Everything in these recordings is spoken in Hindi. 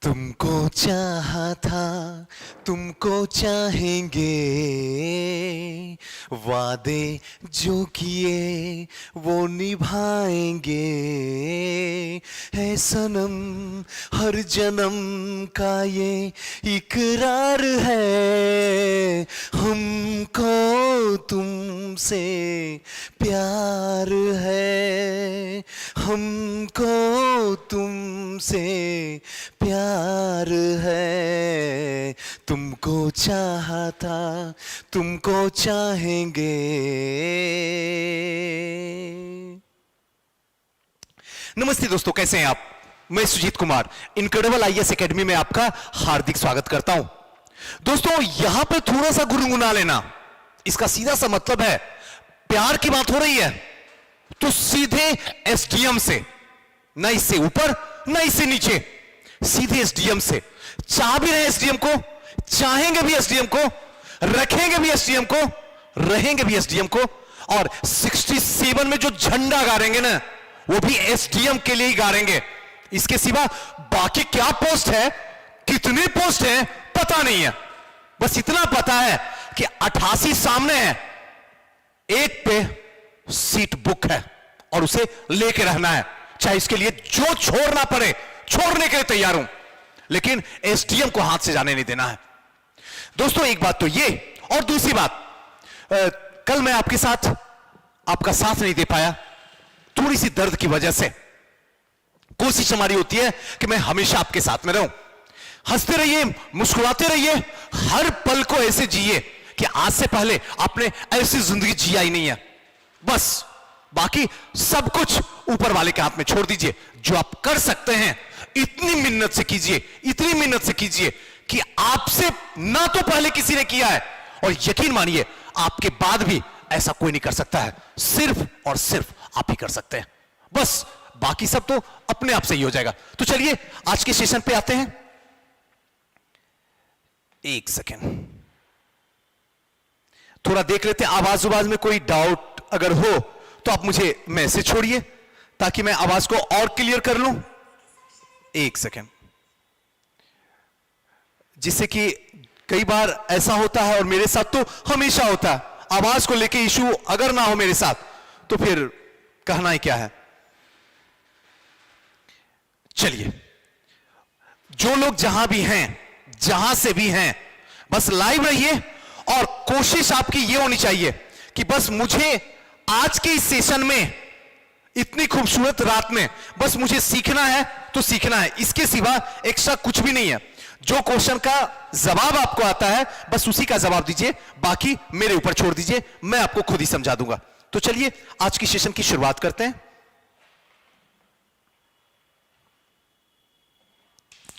तुमको चाहा था, तुमको चाहेंगे, वादे जो किए वो निभाएंगे। है सनम हर जन्म का ये इकरार है, हमको तुमसे प्यार है, हमको तुमसे प्यार है। तुमको चाहा था, तुमको चाहेंगे। नमस्ते दोस्तों, कैसे हैं आप? मैं Sujit Kumar incredible IAS academy में आपका हार्दिक स्वागत करता हूं। दोस्तों, यहां पे थोड़ा सा गुनगुना लेना, इसका सीधा सा मतलब है प्यार की बात हो रही है तो सीधे एसडीएम से, ना इससे ऊपर ना इससे नीचे, सीधे एसडीएम से। चाह भी रहे एसडीएम को, चाहेंगे भी एसडीएम को, रखेंगे भी एसडीएम को, रहेंगे भी एसडीएम को, और 67 में जो झंडा गाड़ेंगे ना, वो भी एसडीएम के लिए ही गाड़ेंगे। इसके सिवा बाकी क्या पोस्ट है, कितनी पोस्ट है, पता नहीं है। बस इतना पता है कि 88 सामने है, एक पे सीट बुक है और उसे लेके रहना है, चाहे इसके लिए जो छोड़ना पड़े, छोड़ने के लिए तैयार हूं, लेकिन एसडीएम को हाथ से जाने नहीं देना है। दोस्तों, एक बात तो ये, और दूसरी बात, कल मैं आपके साथ आपका साथ नहीं दे पाया, थोड़ी सी दर्द की वजह से। कोशिश हमारी होती है कि मैं हमेशा आपके साथ में रहूं। हंसते रहिए, मुस्कुराते रहिए, हर पल को ऐसे जिए कि आज से पहले आपने ऐसी जिंदगी जिया ही नहीं है। बस बाकी सब कुछ ऊपर वाले के हाथ में छोड़ दीजिए। जो आप कर सकते हैं इतनी मिन्नत से कीजिए, इतनी मिन्नत से कीजिए कि आपसे ना तो पहले किसी ने किया है, और यकीन मानिए आपके बाद भी ऐसा कोई नहीं कर सकता है। सिर्फ और सिर्फ आप ही कर सकते हैं। बस बाकी सब तो अपने आप से ही हो जाएगा। तो चलिए आज के सेशन पे आते हैं। एक सेकेंड, थोड़ा देख लेते हैं आवाज उवाज में कोई डाउट अगर हो तो आप मुझे मैसेज छोड़िए ताकि मैं आवाज को और क्लियर कर लूं। एक सेकेंड, जिससे कि कई बार ऐसा होता है, और मेरे साथ तो हमेशा होता है, आवाज को लेके इशू अगर ना हो मेरे साथ तो फिर कहना ही क्या है। चलिए, जो लोग जहां भी हैं, जहां से भी हैं, बस लाइव रहिए, और कोशिश आपकी यह होनी चाहिए कि बस मुझे आज के इस सेशन में, इतनी खूबसूरत रात में, बस मुझे सीखना है तो सीखना है, इसके सिवा एक्स्ट्रा कुछ भी नहीं है। जो क्वेश्चन का जवाब आपको आता है बस उसी का जवाब दीजिए, बाकी मेरे ऊपर छोड़ दीजिए, मैं आपको खुद ही समझा दूंगा। तो चलिए आज की सेशन की शुरुआत करते हैं।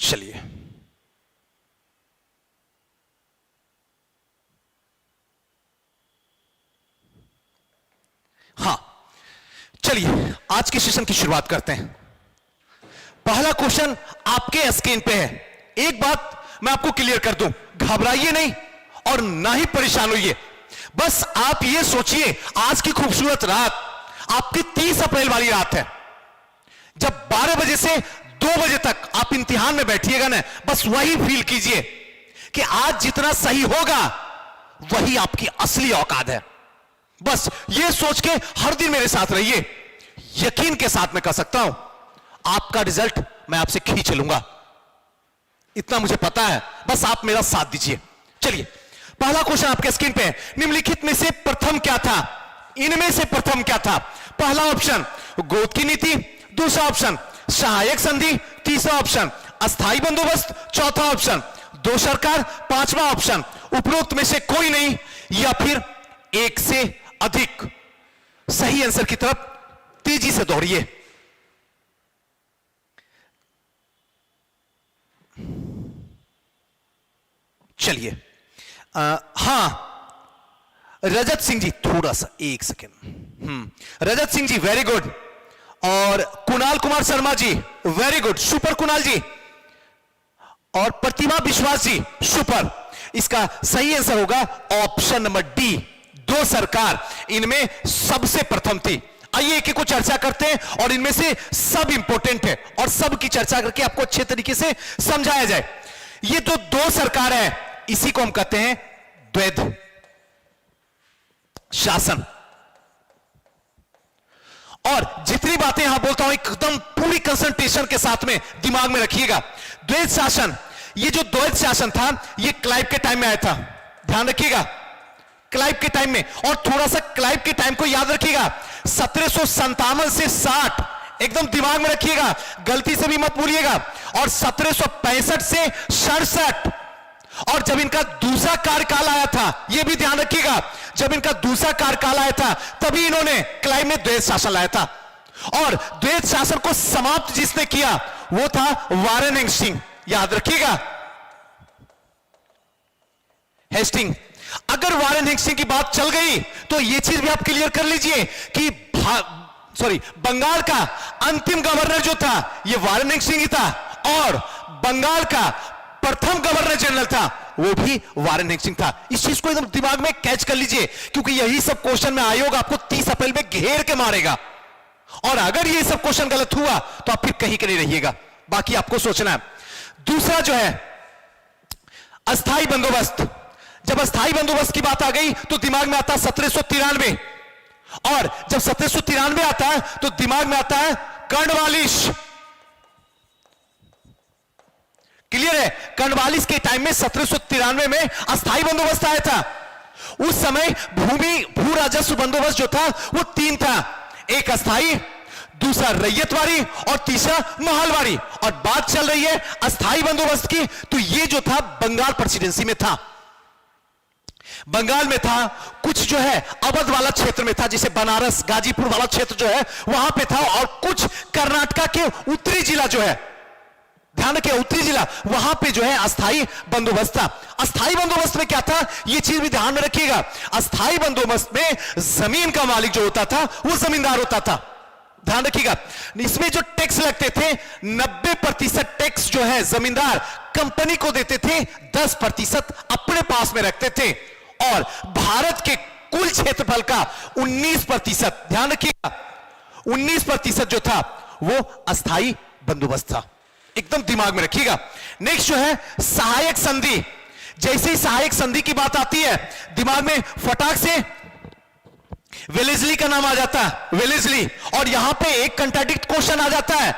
चलिए, हां, चलिए आज के सेशन की शुरुआत करते हैं। पहला क्वेश्चन आपके स्क्रीन पे है। एक बात मैं आपको क्लियर कर दूं, घबराइए नहीं और ना ही परेशान होइए। बस आप ये सोचिए, आज की खूबसूरत रात आपकी 30 अप्रैल वाली रात है। जब 12 बजे से 2 बजे तक आप इम्तिहान में बैठिएगा ना, बस वही फील कीजिए कि आज जितना सही होगा वही आपकी असली औकात है। बस ये सोच के हर दिन मेरे साथ रहिए। यकीन के साथ मैं कह सकता हूं, आपका रिजल्ट मैं आपसे खींच लूंगा, इतना मुझे पता है। बस आप मेरा साथ दीजिए। चलिए, पहला क्वेश्चन आपके स्क्रीन पे है। निम्नलिखित में से प्रथम क्या था? इनमें से प्रथम क्या था? पहला ऑप्शन गोद की नीति, दूसरा ऑप्शन सहायक संधि, तीसरा ऑप्शन अस्थायी बंदोबस्त, चौथा ऑप्शन दो सरकार, पांचवा ऑप्शन उपरोक्त में से कोई नहीं, या फिर एक से अधिक। सही आंसर की तरफ तेजी से दौड़िए। चलिए, हां, रजत सिंह जी, थोड़ा सा एक सेकेंड। रजत सिंह जी वेरी गुड, और Kunal Kumar Sharma ji very good, super Kunal जी, और प्रतिभा विश्वास जी सुपर। इसका सही आंसर होगा ऑप्शन नंबर डी, दो सरकार। इनमें सबसे प्रथम थी। आइए एक एक को चर्चा करते हैं और इनमें से सब इंपॉर्टेंट है और सब की चर्चा करके आपको अच्छे तरीके से समझाया जाए। ये तो दो सरकार है, इसी को हम कहते हैं द्वैध शासन। और जितनी बातें यहां बोलता हूं एकदम पूरी कंसंट्रेशन के साथ में दिमाग में रखिएगा। द्वैध शासन, ये जो द्वैध शासन था ये क्लाइव के टाइम में आया था, ध्यान रखिएगा, क्लाइव के टाइम में। और थोड़ा सा क्लाइव के टाइम को याद रखिएगा, 1757 से 60 एकदम दिमाग में रखिएगा, गलती से भी मत भूलिएगा। और 1765 से 67, और जब इनका दूसरा कार्यकाल आया था, यह भी ध्यान रखिएगा, जब इनका दूसरा कार्यकाल आया था तभी इन्होंने क्लाइव में द्वैध शासन लाया था। और द्वैध शासन को समाप्त जिसने किया वो था वारेन हेस्टिंग, याद रखिएगा, हेस्टिंग। अगर वारेन हेस्टिंग की बात चल गई तो यह चीज भी आप क्लियर कर लीजिए कि बंगाल का अंतिम गवर्नर जो था यह वारेन हेस्टिंग ही था, और बंगाल का प्रथम गवर्नर जनरल था वो भी वारेन हेस्टिंग था। इस चीज को एकदम दिमाग में कैच कर लीजिए, क्योंकि यही सब क्वेश्चन में आयोग आपको 30 अप्रैल में घेर के मारेगा, और अगर ये सब क्वेश्चन गलत हुआ तो आप फिर कहीं के नहीं रहिएगा। बाकी आपको सोचना है। दूसरा जो है अस्थाई बंदोबस्त। जब अस्थाई बंदोबस्त की बात आ गई तो दिमाग में आता है 1793, और जब 1793 आता है तो दिमाग में आता है कर्नवालिस। क्लियर है? कर्नवालिस के टाइम में 1793 में अस्थाई बंदोबस्त आया था। उस समय भू राजस्व बंदोबस्त जो था वो 3 था, एक अस्थाई, दूसरा रैयतवाड़ी और तीसरा महलवाड़ी। और बात चल रही है अस्थाई बंदोबस्त की, तो ये जो था बंगाल प्रेसिडेंसी में था, बंगाल में था, कुछ जो है अवध वाला क्षेत्र में था, जैसे बनारस गाजीपुर वाला क्षेत्र जो है वहां पे था, और कुछ कर्नाटका के उत्तरी जिला जो है, ध्यान रखिए उत्तरी जिला, वहां पे जो है अस्थाई बंदोबस्त था। अस्थाई बंदोबस्त में क्या था ये चीज भी ध्यान में रखिएगा, अस्थाई बंदोबस्त में जमीन का मालिक जो होता था वो जमींदार होता था, ध्यान रखिएगा। इसमें जो टैक्स लगते थे 90% टैक्स जो है जमींदार कंपनी को देते थे, 10% अपने पास में रखते थे, और भारत के कुल क्षेत्रफल का 19%, ध्यान रखिएगा 19% जो था वो अस्थाई बंदोबस्त था, एकदम दिमाग में रखिएगा। नेक्स्ट जो है सहायक संधि। जैसे ही सहायक संधि की बात आती है दिमाग में फटाक से वेलेस्ली का नाम आ जाता है, वेलेस्ली। और यहां पे एक कंट्राडिक्ट क्वेश्चन आ जाता है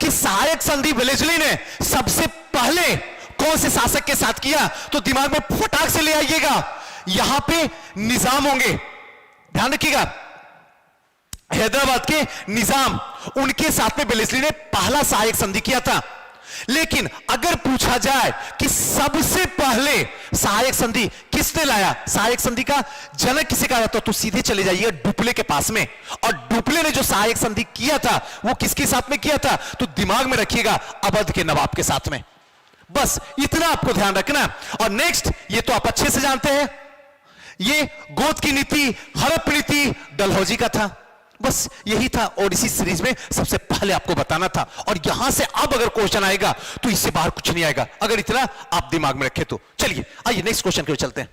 कि सहायक संधि वेलेस्ली ने सबसे पहले कौन से शासक के साथ किया, तो दिमाग में फटाक से ले आइएगा, यहां पे निजाम होंगे, ध्यान रखिएगा, हैदराबाद के निजाम, उनके साथ में वेलेस्ली ने पहला सहायक संधि किया था। लेकिन अगर पूछा जाए कि सबसे पहले सहायक संधि किसने लाया, सहायक संधि का जनक किसे कहा जाता, तो सीधे चले जाइए डुप्ले के पास में, और डुप्ले ने जो सहायक संधि किया था वो किसके साथ में किया था, तो दिमाग में रखिएगा अवध के नवाब के साथ में। बस इतना आपको ध्यान रखना। और नेक्स्ट, ये तो आप अच्छे से जानते हैं, ये गोद की नीति, हड़प्पा नीति डलहौजी का था। बस यही था, और इसी सीरीज में सबसे पहले आपको बताना था। और यहां से अब अगर क्वेश्चन आएगा तो इससे बाहर कुछ नहीं आएगा, अगर इतना आप दिमाग में रखें तो। चलिए आइए नेक्स्ट क्वेश्चन की ओर चलते हैं।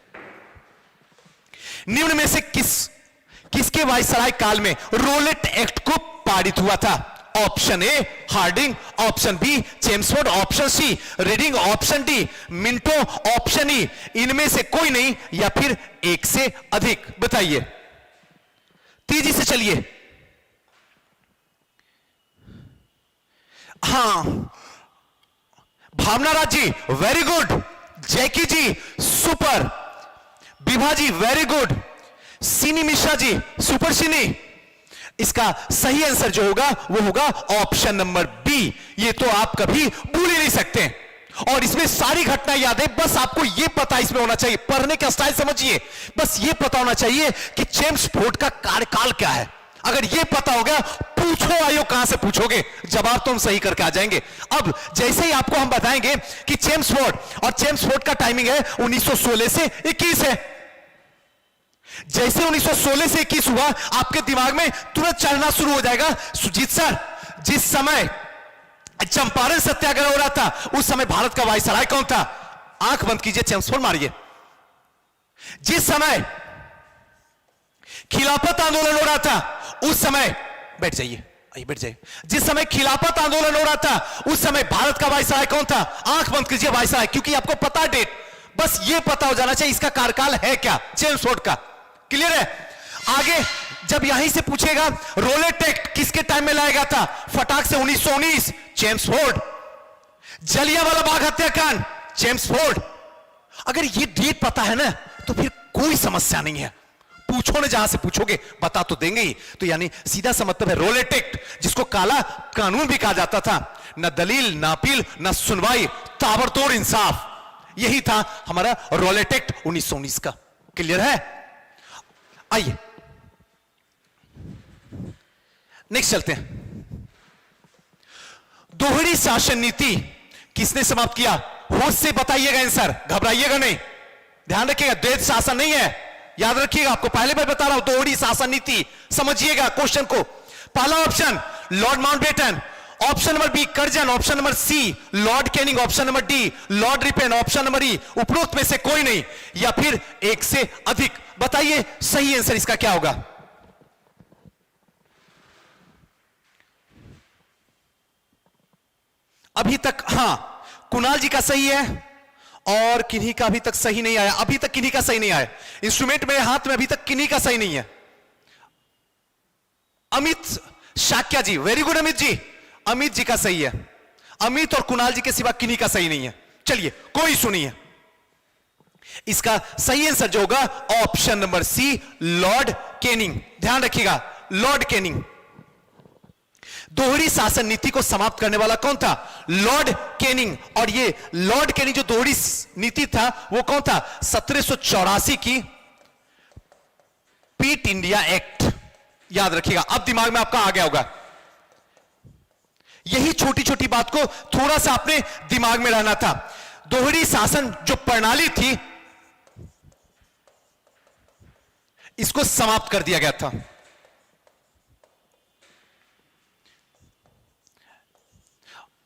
निम्न में से किसके वायसराय काल में रोलेट एक्ट को पारित हुआ था? Option A Hardinge, option B Chelmsford, option C Reading, option D Minto, option E इनमें से कोई नहीं, या फिर एक से अधिक। बताइए, तेजी से चलिए। हाँ, भावना राज जी वेरी गुड, जैकी जी सुपर, विभा जी वेरी गुड, सीनी मिश्रा जी सुपर सीनी। इसका सही आंसर जो होगा वो होगा ऑप्शन नंबर बी। ये तो आप कभी भूल ही नहीं सकते, और इसमें सारी घटनाएं याद है। बस आपको ये पता इसमें होना चाहिए, पढ़ने का स्टाइल समझिए, बस ये पता होना चाहिए कि चेम्सफोर्ड का कार्यकाल क्या है। अगर ये पता हो गया, पूछो आयोग कहां से पूछोगे, जवाब तो हम सही करके आ जाएंगे। अब जैसे ही आपको हम बताएंगे कि चेम्सफोर्ड, और चेम्सफोर्ड का टाइमिंग है 1916 से 21 है। जैसे 1916 से 21 हुआ, आपके दिमाग में तुरंत चलना शुरू हो जाएगा, सुजीत सर जिस समय चंपारण सत्याग्रह हो रहा था उस समय भारत का वायसराय कौन था? आंख बंद कीजिए, चेम्सफोर्ड मारिए। जिस समय खिलाफत आंदोलन हो रहा था उस समय, बैठ जाइए, आइए बैठ जाइए, जिस समय खिलाफत आंदोलन हो रहा था उस समय भारत का वायसराय कौन था? आंख बंद कीजिए, वायसराय, क्योंकि आपको पता डेट, बस ये पता हो जाना चाहिए इसका कार्यकाल है क्या, चेम्सफोर्ड का। क्लियर है? आगे जब यहीं से पूछेगा रोलेट एक्ट किसके टाइम में लाया गया था? फटाक से 1919, चेम्सफोर्ड। जलियांवाला बाग हत्याकांड, चेम्सफोर्ड। अगर ये डेट पता है ना तो फिर कोई समस्या नहीं है, पूछो ना, जहां से पूछोगे बता तो देंगे ही। तो यानी सीधा सा मतलब है रोलेट एक्ट, जिसको काला कानून भी कहा जाता था, ना दलील ना अपील ना सुनवाई, ताबड़तोड़ इंसाफ, यही था हमारा रोलेट एक्ट 1919 का। क्लियर है? आइए नेक्स्ट चलते हैं। दोहरी शासन नीति किसने समाप्त किया? होश से बताइएगा आंसर, घबराइएगा नहीं, ध्यान रखिएगा, द्वैध शासन नहीं है, याद रखिएगा, आपको पहले बार बता रहा हूं, दोहरी शासन नीति, समझिएगा क्वेश्चन को। पहला option Lord Mountbatten, option number B Curzon, option number C Lord Canning, option number D Lord Ripon, option number E उपरोक्त में से कोई नहीं, या फिर एक से अधिक। बताइए सही आंसर इसका क्या होगा? अभी तक हां, कुणाल जी का सही है और किन्हीं का अभी तक सही नहीं आया, अभी तक किन्हीं का सही नहीं आया, इंस्ट्रूमेंट मेरे हाथ में अभी तक किन्हीं का सही नहीं है। अमित शाक्या जी, वेरी गुड अमित जी, अमित जी का सही है, अमित और कुणाल जी के सिवा किन्हीं का सही नहीं है। चलिए कोई सुनिए, इसका सही आंसर जो होगा option number C Lord Canning. ध्यान रखिएगा, लॉर्ड कैनिंग। दोहरी शासन नीति को समाप्त करने वाला कौन था? Lord Canning. और ये लॉर्ड कैनिंग जो दोहरी नीति था वो कौन था? 1784 की पीट इंडिया एक्ट, याद रखिएगा, अब दिमाग में आपका आ गया होगा। यही छोटी छोटी बात को थोड़ा सा अपने दिमाग में रहना था। दोहरी शासन जो प्रणाली थी इसको समाप्त कर दिया गया था।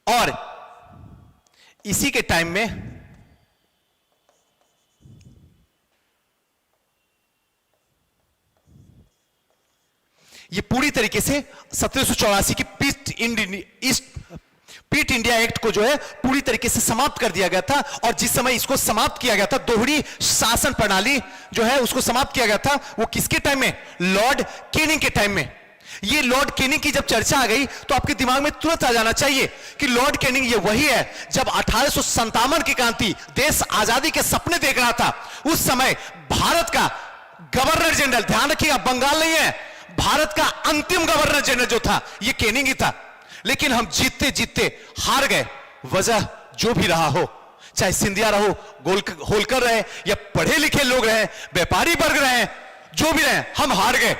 और इसी के टाइम में ये पूरी तरीके से 1784 की पीट इंडिया एक्ट को जो है पूरी तरीके से समाप्त कर दिया गया था। और जिस समय इसको समाप्त किया गया था, दोहरी शासन प्रणाली जो है उसको समाप्त किया गया था, वो किसके टाइम में? लॉर्ड कैनिंग के टाइम में। ये लॉर्ड कैनिंग की जब चर्चा आ गई तो आपके दिमाग में तुरंत आ जाना चाहिए कि लॉर्ड कैनिंग ये वही है जब 1857 की क्रांति, देश आजादी के सपने देख रहा था, उस समय भारत का गवर्नर जनरल, ध्यान रखिएगा बंगाल नहीं है, भारत का अंतिम गवर्नर जनरल जो था ये कैनिंग ही था। लेकिन हम जीतते जीतते हार गए, वजह जो भी रहा हो, चाहे सिंधिया रहो, होलकर रहे, या पढ़े लिखे लोग रहे, व्यापारी वर्ग रहे, जो भी रहे, हम हार गए।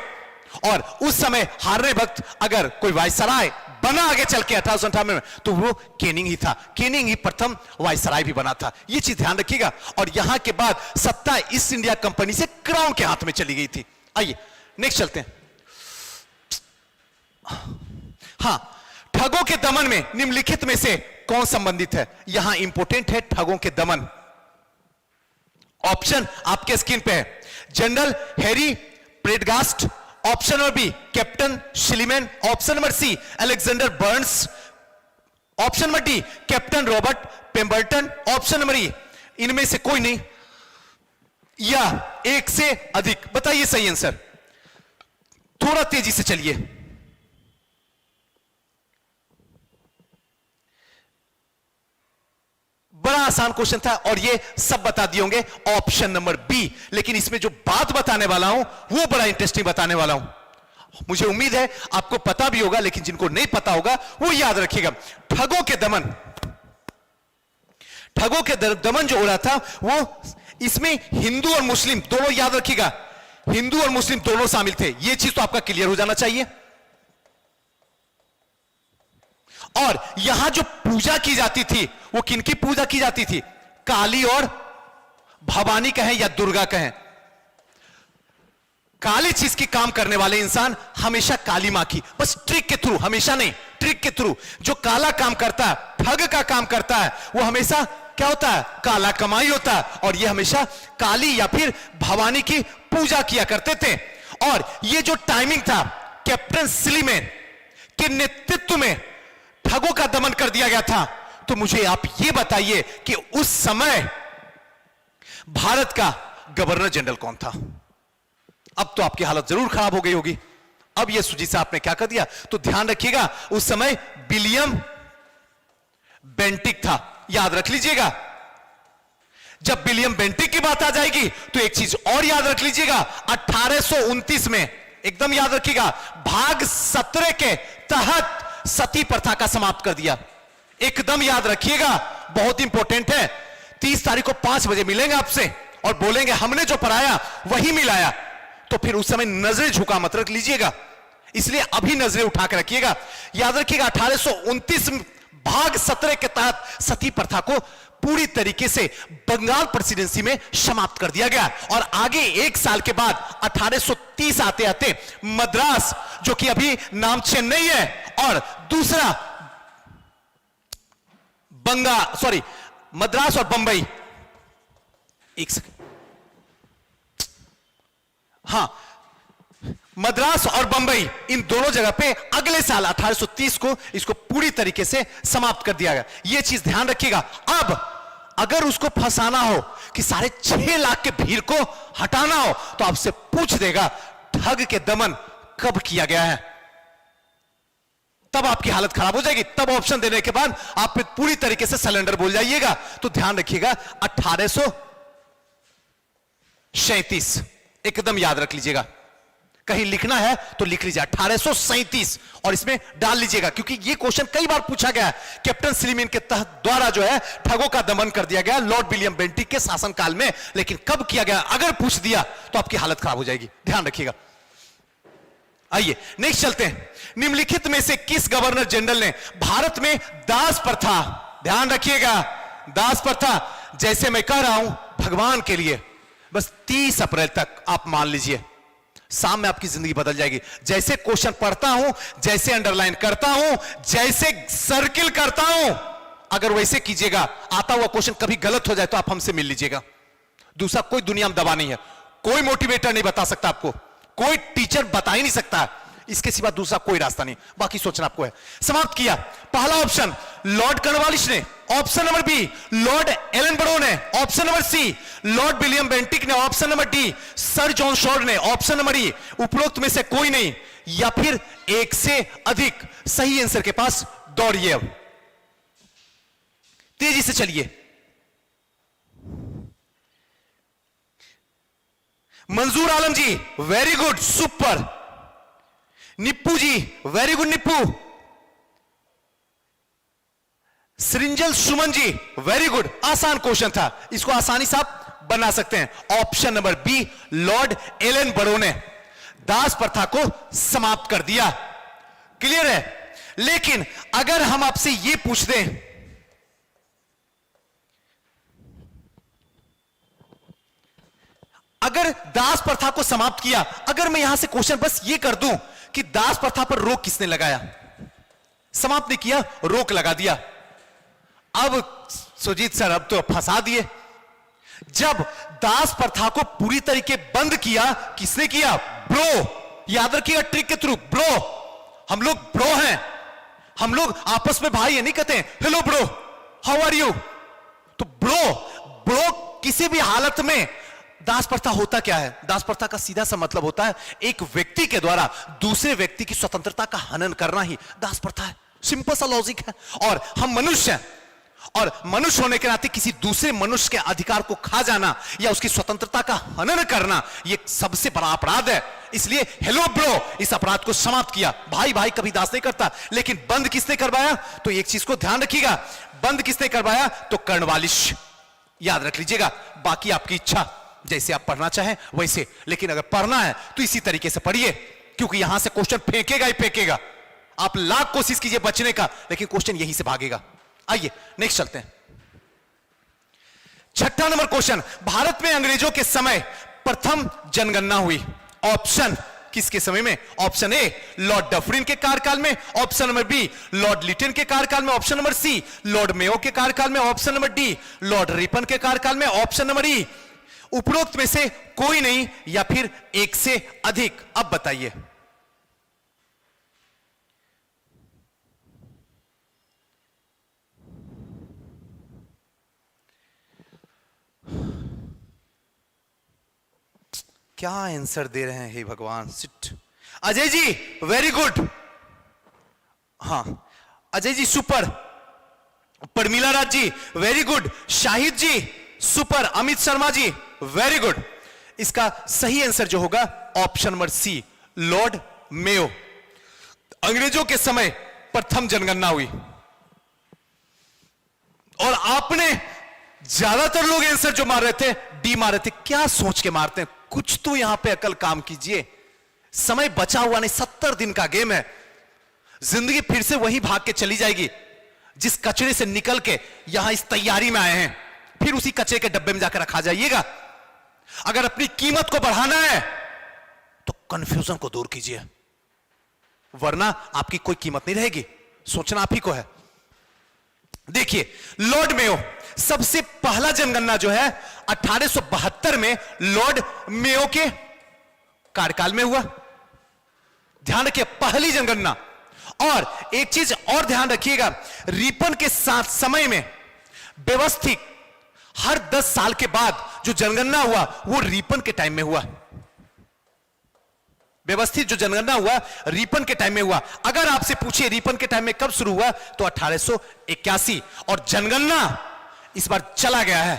और उस समय हारने वक्त अगर कोई वायसराय बना आगे चल के 1898 में, तो वो कैनिंग ही था। कैनिंग ही प्रथम वायसराय भी बना था, ये चीज ध्यान रखिएगा। और यहां के बाद सत्ता ईस्ट इंडिया कंपनी से क्राउन के हाथ में चली गई थी। आइए नेक्स्ट चलते हैं। हां, ठगों के दमन में निम्नलिखित में से कौन संबंधित है? यहां इंपोर्टेंट है ठगों के दमन। ऑप्शन आपके स्क्रीन पे है। General Harry Prendergast, option number B captain Sleeman, option number C Alexander Burnes, option number D captain Robert Pemberton, option number E इनमें से कोई नहीं, या एक से अधिक। बताइए सही आंसर, थोड़ा तेजी से चलिए। बड़ा आसान क्वेश्चन था और ये सब बता दिए होंगे, ऑप्शन नंबर बी। लेकिन इसमें जो बात बताने वाला हूं वो बड़ा इंटरेस्टिंग बताने वाला हूं। मुझे उम्मीद है आपको पता भी होगा, लेकिन जिनको नहीं पता होगा वो याद रखिएगा। ठगों के दमन, ठगों के दमन जो हो रहा था वो, इसमें हिंदू और मुस्लिम दोनों, याद रखिएगा, हिंदू और मुस्लिम दोनों शामिल थे। यह चीज तो आपका क्लियर हो जाना चाहिए। और यहां जो पूजा की जाती थी वो किनकी पूजा की जाती थी? काली और भवानी कहें या दुर्गा कहें, काली चीज की काम करने वाले इंसान हमेशा काली मां की, बस ट्रिक के थ्रू, हमेशा नहीं, ट्रिक के थ्रू। जो काला काम करता है, ठग का काम करता है, वो हमेशा क्या होता है? काला कमाई होता है। और ये हमेशा काली या फिर भवानी की पूजा किया करते थे। और ये जो टाइमिंग था, कैप्टन स्लीमैन के नेतृत्व में ठगों का दमन कर दिया गया था। तो मुझे आप ये बताइए कि उस समय भारत का गवर्नर जनरल कौन था? अब तो आपकी हालत जरूर खराब हो गई होगी। अब यह सुजीत साहब ने क्या कर दिया, तो ध्यान रखिएगा, उस समय विलियम बेंटिक था। याद रख लीजिएगा, जब विलियम बेंटिक की बात आ जाएगी तो एक चीज और याद रख लीजिएगा, 1829 में, एकदम याद रखिएगा, भाग 17 के तहत सती प्रथा का समाप्त कर दिया। एकदम याद रखिएगा, बहुत इंपॉर्टेंट है। 30 तारीख को 5 बजे मिलेंगे आपसे और बोलेंगे हमने जो पढ़ाया वही मिलाया। तो फिर उस समय नजरें झुका मत रख लीजिएगा, इसलिए अभी नजरें उठा कर रखिएगा। याद रखिएगा 1829 भाग 17 के तहत सती प्रथा को पूरी तरीके से बंगाल प्रेसिडेंसी में समाप्त कर दिया गया। और आगे एक साल के बाद 1830 आते आते मद्रास, जो कि अभी नाम चेन्नई है, और दूसरा मद्रास और बंबई, एक सेकंड, हां, मद्रास और बंबई, इन दोनों जगह पे अगले साल 1830 को इसको पूरी तरीके से समाप्त कर दिया गया। यह चीज ध्यान रखिएगा। अब अगर उसको फंसाना हो कि 6.5 लाख के भीड़ को हटाना हो, तो आपसे पूछ देगा ठग के दमन कब किया गया है, तब आपकी हालत खराब हो जाएगी। तब ऑप्शन देने के बाद आप पूरी तरीके से सिलेंडर बोल जाइएगा। तो ध्यान रखिएगा 1837, एकदम याद रख लीजिएगा, कहीं लिखना है तो लिख लीजिए 1837 और इसमें डाल लीजिएगा, क्योंकि यह क्वेश्चन कई बार पूछा गया। कैप्टन स्लीमैन के तहत द्वारा जो है ठगों का दमन कर दिया गया लॉर्ड विलियम बेंटिक के शासनकाल में, लेकिन कब किया गया अगर पूछ दिया तो आपकी हालत खराब हो जाएगी, ध्यान रखिएगा। आइए नेक्स्ट चलते हैं। निम्नलिखित में से किस गवर्नर जनरल ने भारत में दास प्रथा, ध्यान रखिएगा, दास प्रथा, जैसे मैं कह रहा हूं भगवान के लिए, बस 30 अप्रैल तक आप मान लीजिए, शाम में आपकी जिंदगी बदल जाएगी। जैसे क्वेश्चन पढ़ता हूं, जैसे अंडरलाइन करता हूं, जैसे सर्किल करता हूं, अगर वैसे कीजिएगा, आता हुआ क्वेश्चन कभी गलत हो जाए तो आप हमसे मिल लीजिएगा। दूसरा कोई दुनिया में दवा नहीं है, कोई मोटिवेटर नहीं बता सकता आपको, कोई टीचर बता ही नहीं सकता, इसके सिवा दूसरा कोई रास्ता नहीं, बाकी सोचना आपको है। समाप्त किया। पहला ऑप्शन लॉर्ड कॉर्नवालिस ने, option number B Lord Ellenborough ने, option number C lord William Bentinck ने, option number D sir John Shore ने, ऑप्शन नंबर ई उपरोक्त में से कोई नहीं, या फिर एक से अधिक। सही आंसर के पास दौड़िए, अब तेजी से चलिए। Manzoor Alam ji very good, super. Nippu ji very good Nippu. Srinjal Suman ji very good, आसान क्वेश्चन था, इसको आसानी से आप बना सकते हैं। Option number B Lord Ellenborough ने दास प्रथा को समाप्त कर दिया। क्लियर है? लेकिन अगर हम आपसे यह पूछ दें, अगर दास प्रथा को समाप्त किया, अगर मैं यहां से क्वेश्चन बस ये कर दूं कि दास प्रथा पर रोक किसने लगाया? समाप्त नहीं किया, रोक लगा दिया। अब सुजीत सर अब तो फंसा दिए। जब दास प्रथा को पूरी तरीके बंद किया, किसने किया? ब्रो। याद रखिएगा ट्रिक के थ्रू, ब्रो। हम लोग ब्रो हैं, हम लोग आपस में भाई है, नहीं कहते hello bro how are you. तो ब्रो किसी भी हालत में, दास प्रथा होता क्या है? दास प्रथा का सीधा सा मतलब होता है एक व्यक्ति के द्वारा दूसरे व्यक्ति की स्वतंत्रता का हनन करना ही दास प्रथा है। सिंपल सा लॉजिक है। और हम मनुष्य हैं, और मनुष्य होने के नाते किसी दूसरे मनुष्य के अधिकार को खा जाना या उसकी स्वतंत्रता का हनन करना, यह सबसे बड़ा अपराध है। इसलिए हेलो ब्रो, इस अपराध को समाप्त किया। भाई भाई कभी दास नहीं करता। लेकिन बंद किसने करवाया? तो एक चीज को ध्यान रखिएगा, बंद किसने करवाया? तो कॉर्नवालिस। याद रख लीजिएगा। बाकी आपकी इच्छा, जैसे आप पढ़ना चाहें वैसे, लेकिन अगर पढ़ना है तो इसी तरीके से पढ़िए, क्योंकि यहां से क्वेश्चन फेंकेगा ही फेंकेगा। आप लाख कोशिश कीजिए बचने का, लेकिन क्वेश्चन यहीं से भागेगा। आइए नेक्स्ट चलते हैं। छठा नंबर क्वेश्चन, भारत में अंग्रेजों के समय प्रथम जनगणना हुई। ऑप्शन किसके समय में? ऑप्शन ए लॉर्ड डफरिन के कार्यकाल में, option number B Lord Lytton के कार्यकाल में, option number C Lord Mayo के कार्यकाल में, option number D Lord Ripon के कार्यकाल में, ऑप्शन नंबर ई उपरोक्त में से कोई नहीं या फिर एक से अधिक। अब बताइए। क्या आंसर दे रहे हैं हे भगवान। Sit. Ajay ji very good. हां Ajay ji super. Pramila Raj ji very good. Shahid ji super. Amit Sharma ji very good. इसका सही आंसर जो होगा option number C, Lord Mayo. अंग्रेजों के समय प्रथम जनगणना हुई और आपने ज्यादातर लोग आंसर जो मार रहे थे डी मार रहे थे। क्या सोच के मारते हैं, कुछ तो यहां पे अकल काम कीजिए। समय बचा हुआ नहीं, 70 दिन का गेम है। जिंदगी फिर से वही भाग के चली जाएगी जिस कचरे से निकल के यहां इस तैयारी में आए हैं, फिर उसी कचरे के डब्बे में जाकर रखा जाइएगा। अगर अपनी कीमत को बढ़ाना है तो कंफ्यूजन को दूर कीजिए, वरना आपकी कोई कीमत नहीं रहेगी। सोचना आप ही को है। देखिए लॉर्ड मेयो, सबसे पहला जनगणना जो है 1872 में लॉर्ड मेयो के कार्यकाल में हुआ। ध्यान रखिए, पहली जनगणना। और एक चीज और ध्यान रखिएगा, रिपन के साथ समय में व्यवस्थित हर 10 साल के बाद जो जनगणना हुआ वो रिपन के टाइम में हुआ। व्यवस्थित जो जनगणना हुआ रिपन के टाइम में हुआ। अगर आपसे पूछिए रिपन के टाइम में कब शुरू हुआ तो 1881। और जनगणना इस बार चला गया है,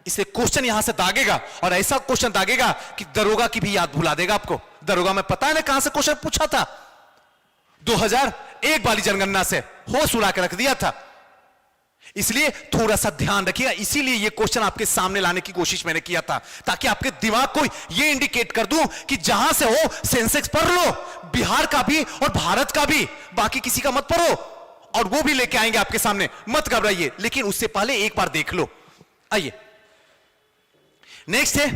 इसलिए क्वेश्चन यहां से दागेगा और ऐसा क्वेश्चन दागेगा कि दरोगा की भी याद भुला देगा आपको। दरोगा में पता है ना कहां से क्वेश्चन पूछा था, 2001 वाली जनगणना से होश उड़ा के रख दिया था। इसलिए थोड़ा सा ध्यान रखिएगा। इसीलिए यह क्वेश्चन आपके सामने लाने की कोशिश मैंने किया था, ताकि आपके दिमाग को यह इंडिकेट कर दूं कि जहां से हो सेंसेक्स पढ़ लो, बिहार का भी और भारत का भी, बाकी किसी का मत पढ़ो। और वो भी लेके आएंगे आपके सामने, मत घबराइए। लेकिन उससे पहले एक बार देख लो। आइए नेक्स्ट है,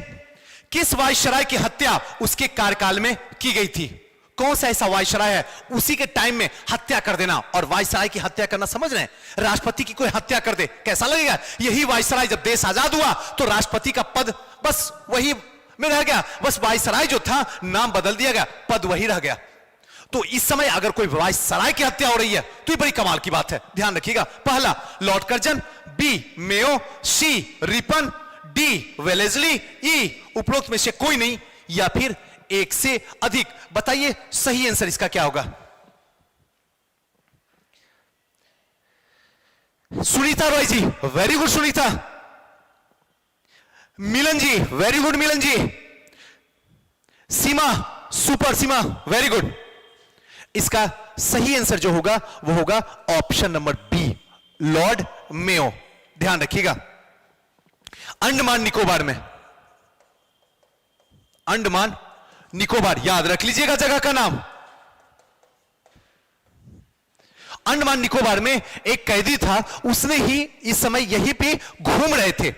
किस वायसराय की हत्या उसके कार्यकाल में की गई थी। कौन सा ऐसा वायसराय है उसी के टाइम में हत्या कर देना। और वायसराय की हत्या करना समझ रहे हैं, राष्ट्रपति की कोई हत्या कर दे कैसा लगेगा। यही वायसराय जब देश आजाद हुआ तो राष्ट्रपति का पद बस वही में रह गया, बस वायसराय जो था नाम बदल दिया गया, पद वही रह गया। तो इस समय अगर कोई वायसराय की हत्या हो रही है तो ये बड़ी कमाल की बात है। ध्यान रखिएगा, पहला लॉर्ड कर्जन, बी मेयो, सी रिपन, डी वेलेस्ली, ई उपरोक्त में से कोई नहीं या फिर एक से अधिक। बताइए सही आंसर इसका क्या होगा। Sunita Roy ji very good Sunita. Milan ji very good Milan ji. Seema super Seema very good. इसका सही आंसर जो होगा वो होगा option number B, Lord Mayo. ध्यान रखिएगा, अंडमान निकोबार में, अंडमान निकोबार याद रख लीजिएगा जगह का नाम। अंडमान निकोबार में एक कैदी था, उसने ही इस समय यहीं पे घूम रहे थे,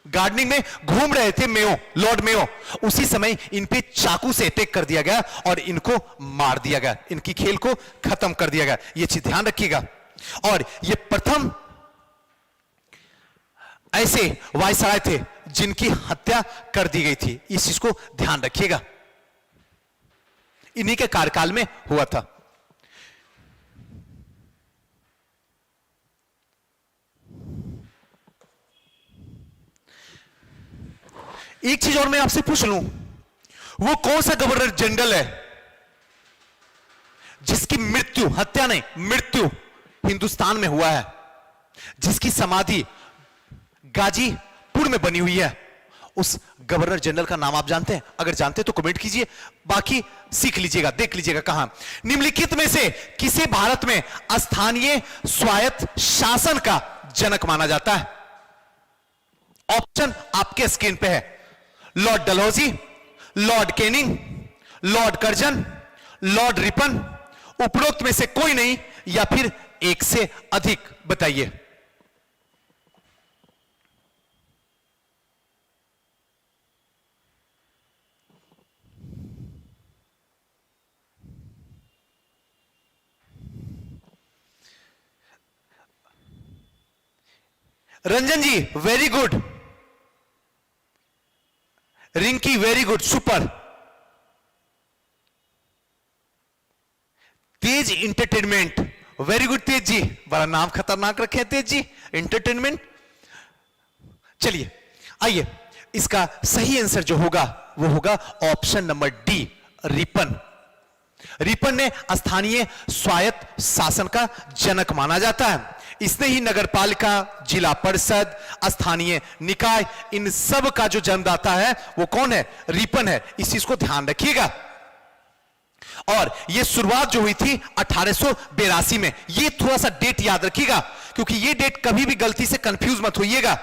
गार्डनिंग में घूम रहे थे मेयो, लॉर्ड मेयो। उसी समय इन पे चाकू से अटैक कर दिया गया और इनको मार दिया गया, इनकी खेल को खत्म कर दिया गया। यह चीज ध्यान रखिएगा। और ये प्रथम ऐसे वायसराय थे जिनकी हत्या कर दी गई थी, इस चीज को ध्यान रखिएगा। इन्हीं के कार्यकाल में हुआ था। एक चीज और मैं आपसे पूछ लूं, वो कौन सा गवर्नर जनरल है जिसकी मृत्यु, हत्या नहीं मृत्यु हिंदुस्तान में हुआ है, जिसकी समाधि गाजीपुर में बनी हुई है। उस गवर्नर जनरल का नाम आप जानते हैं? अगर जानते हैं तो कमेंट कीजिए, बाकी सीख लीजिएगा, देख लीजिएगा कहां। निम्नलिखित में से किसे भारत में स्थानीय स्वायत्त शासन का जनक माना जाता है? ऑप्शन आपके स्क्रीन पे है, Lord Dalhousie, Lord Canning, Lord Curzon, Lord Ripon, उपरोक्त में से कोई नहीं या फिर एक से अधिक। बताइए। Ranjan ji very good. Rinki very good, super. Tej entertainment, very good Tej ji, बड़ा नाम खतरनाक रखे हैं तेज जी, इंटरटेनमेंट। चलिए आइए, इसका सही आंसर जो होगा वो होगा option number D, Ripon. Ripon ने स्थानीय स्वायत्त शासन का जनक माना जाता है। इसने ही नगरपालिका, जिला परिषद, स्थानीय निकाय, इन सब का जो जन्मदाता है वो कौन है? रिपन है। इस चीज को ध्यान रखिएगा। और यह शुरुआत जो हुई थी 1882 में, यह थोड़ा सा डेट याद रखिएगा, क्योंकि यह डेट कभी भी गलती से कंफ्यूज मत होइएगा,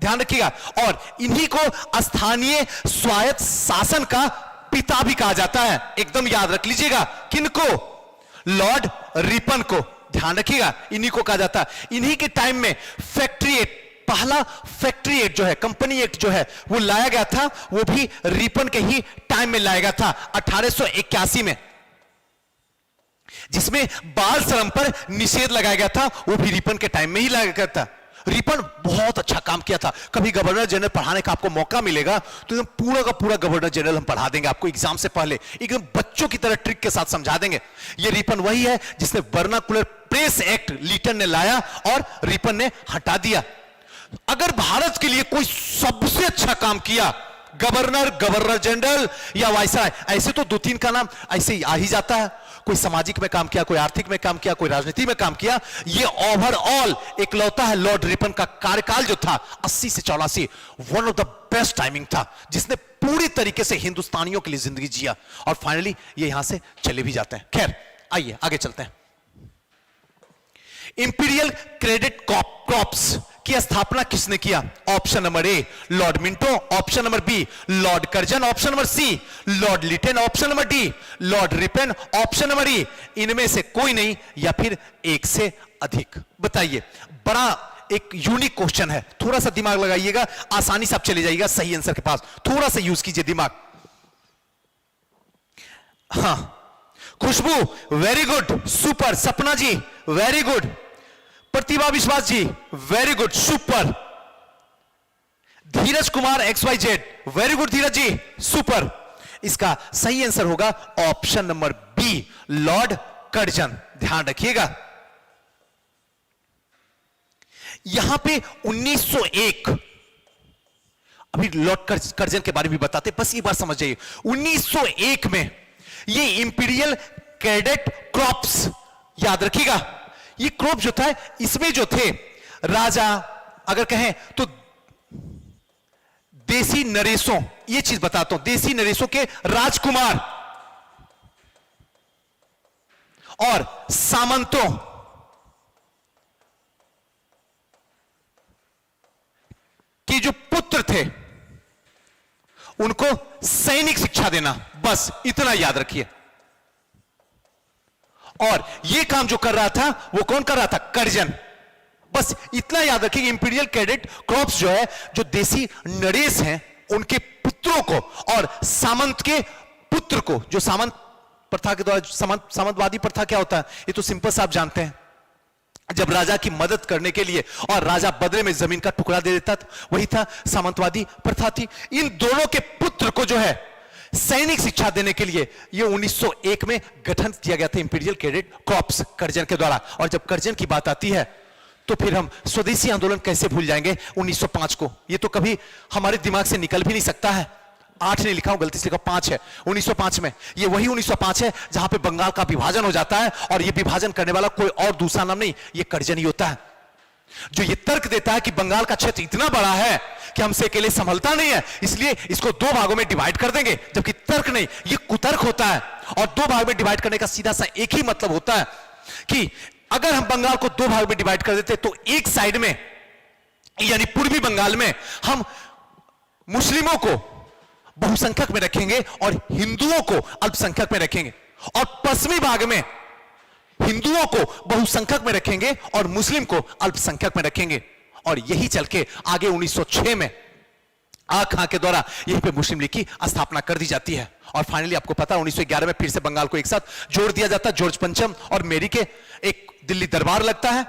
ध्यान रखिएगा। और इन्हीं को स्थानीय स्वायत्त शासन का पिता भी कहा जाता है, एकदम याद रख लीजिएगा। किनको? लॉर्ड रिपन को, ध्यान रखिएगा, इन्हीं को कहा जाता है। इन्हीं के टाइम में फैक्ट्री एक्ट, पहला फैक्ट्री एक्ट जो है, कंपनी एक्ट जो है, वो लाया गया था, वो भी रिपन के ही टाइम में लाया गया था 1881 में, जिसमें बाल श्रम पर निषेध लगाया गया था, वो भी रिपन के टाइम में ही लाया गया था। रिपन बहुत अच्छा काम किया था। कभी गवर्नर जनरल पढ़ाने का आपको मौका मिलेगा तो एकदम पूरा का पूरा गवर्नर जनरल हम पढ़ा देंगे आपको, एग्जाम से पहले एकदम बच्चों की तरह ट्रिक के साथ समझा देंगे। ये रिपन वही है जिसने वर्नाकुलर प्रेस एक्ट लीटन ने लाया और रिपन ने हटा दिया। अगर भारत के लिए कोई सबसे अच्छा काम किया, गवर्नर, गवर्नर जनरल या वायसराय, ऐसे तो दो तीन का नाम ऐसे ही आ ही जाता है। कोई सामाजिक में काम किया, कोई आर्थिक में काम किया, कोई राजनीति में काम किया। ये ओवरऑल इकलौता है लॉर्ड रिपन का कार्यकाल जो था 80 से 84, one of the best timing था, जिसने पूरी तरीके से हिंदुस्तानियों के लिए जिंदगी जिया। और फाइनली ये यहां से चले भी जाते हैं। खैर आइए आगे चलते हैं। इंपीरियल क्रेडिट कॉर्प्स की स्थापना किसने किया? Option number A Lord Minto, option number B Lord Curzon, option number C Lord Lytton, option number D Lord Ripon, option number E इनमें से कोई नहीं या फिर एक से अधिक। बताइए, बड़ा एक यूनिक क्वेश्चन है, थोड़ा सा दिमाग लगाइएगा, आसानी से आप चले जाइएगा सही आंसर के पास। थोड़ा सा यूज कीजिए दिमाग। हाँ, खुशबू वेरी गुड, सुपर। सपना जी very good, Pratibha Vishwas ji very good, super. Dheeraj Kumar XYZ very good Dheeraj ji, super. इसका सही आंसर होगा option number B Lord Curzon, ध्यान रखिएगा। यहां पे 1901, अभी लॉर्ड कर्जन के बारे में बताते, बस एक बार समझ जाइए। 1901 में ये इंपीरियल कैडेट क्रॉप्स, याद रखिएगा, ये क्रॉप जो था इसमें जो थे राजा, अगर कहें तो देसी नरेशों, ये चीज बताता हूं, देसी नरेशों के राजकुमार और सामंतों के जो पुत्र थे उनको सैनिक शिक्षा देना, बस इतना याद रखिए। और यह काम जो कर रहा था वो कौन कर रहा था? कर्जन। बस इतना याद रखिए, इंपीरियल कैडेट क्रॉप्स जो है, जो देसी नरेश हैं उनके पुत्रों को और सामंत के पुत्र को, जो सामंत प्रथा के द्वारा, सामंतवादी प्रथा क्या होता है ये तो सिंपल सा आप जानते हैं, जब राजा की मदद करने के लिए और राजा बदले में जमीन का टुकड़ा दे देता था, वही था सामंतवादी प्रथा थी। इन दोनों के पुत्र को जो है सैनिक शिक्षा देने के लिए यह 1901 में गठन किया गया था इंपीरियल कैडेट कॉर्प्स कर्जन के द्वारा। और जब कर्जन की बात आती है तो फिर हम स्वदेशी आंदोलन कैसे भूल जाएंगे 1905 को? ये तो कभी हमारे दिमाग से निकल भी नहीं सकता है। 8 नहीं लिखा हूं, गलती से लिखा 5 है। 1905 में, ये वही 1905 है जहां पे बंगाल का विभाजन हो जाता है, और ये विभाजन करने वाला कोई और दूसरा नाम नहीं, ये कर्जन ही होता है, जो ये तर्क देता है कि बंगाल का क्षेत्र इतना बड़ा है कि हमसे अकेले संभलता नहीं है, इसलिए इसको 2 भागों में डिवाइड कर देंगे। जबकि तर्क नहीं, ये कुतर्क होता है। और 2 भाग में डिवाइड करने का सीधा सा एक ही मतलब होता है कि अगर हम बंगाल को 2 भाग में डिवाइड कर देते तो एक साइड में, यानी पूर्वी बंगाल में, हम मुस्लिमों को बहुसंख्यक में रखेंगे और हिंदुओं को अल्पसंख्यक में रखेंगे, और पश्चिमी भाग में हिंदुओं को बहुसंख्यक में रखेंगे और मुस्लिम को अल्पसंख्यक में रखेंगे। और यही चल के आगे 1906 में खां के द्वारा यहीं पे मुस्लिम लीग की स्थापना कर दी जाती है। और फाइनली आपको पता है 1911 में फिर से बंगाल को एक साथ जोड़ दिया जाता है। जॉर्ज पंचम और मेरी के एक दिल्ली दरबार लगता है,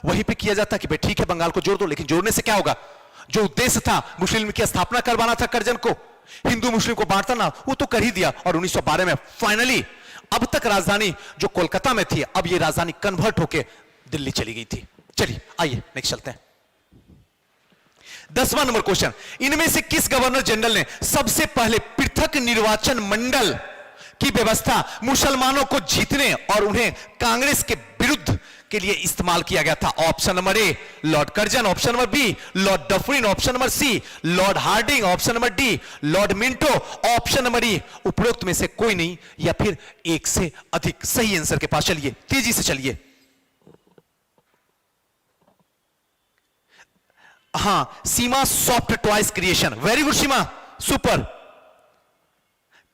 वहीं पे किया जाता है कि भाई ठीक है बंगाल को जोड़ दो, लेकिन जोड़ने से क्या होगा? जो उद्देश्य था मुस्लिम लीग की स्थापना करवाना था कर्जन को, हिंदू मुस्लिम को बांटता ना, वो तो कर ही दिया। और 1912 में फाइनली, अब तक राजधानी जो कोलकाता में थी, अब ये राजधानी कन्वर्ट होके दिल्ली चली गई थी। चलिए आइए नेक्स्ट चलते हैं। 10वां नंबर क्वेश्चन, इनमें से किस गवर्नर जनरल ने सबसे पहले पृथक निर्वाचन मंडल की व्यवस्था मुसलमानों को जीतने और उन्हें कांग्रेस के विरुद्ध के लिए इस्तेमाल किया गया था? Option number A Lord Curzon, option number B Lord Dufferin, option number C Lord Hardinge, option number D Lord Minto, option number E उपरोक्त में से कोई नहीं, या फिर एक से अधिक। सही आंसर के पास चलिए, तेजी से चलिए। हां, Seema soft toys creation, very good Seema, super.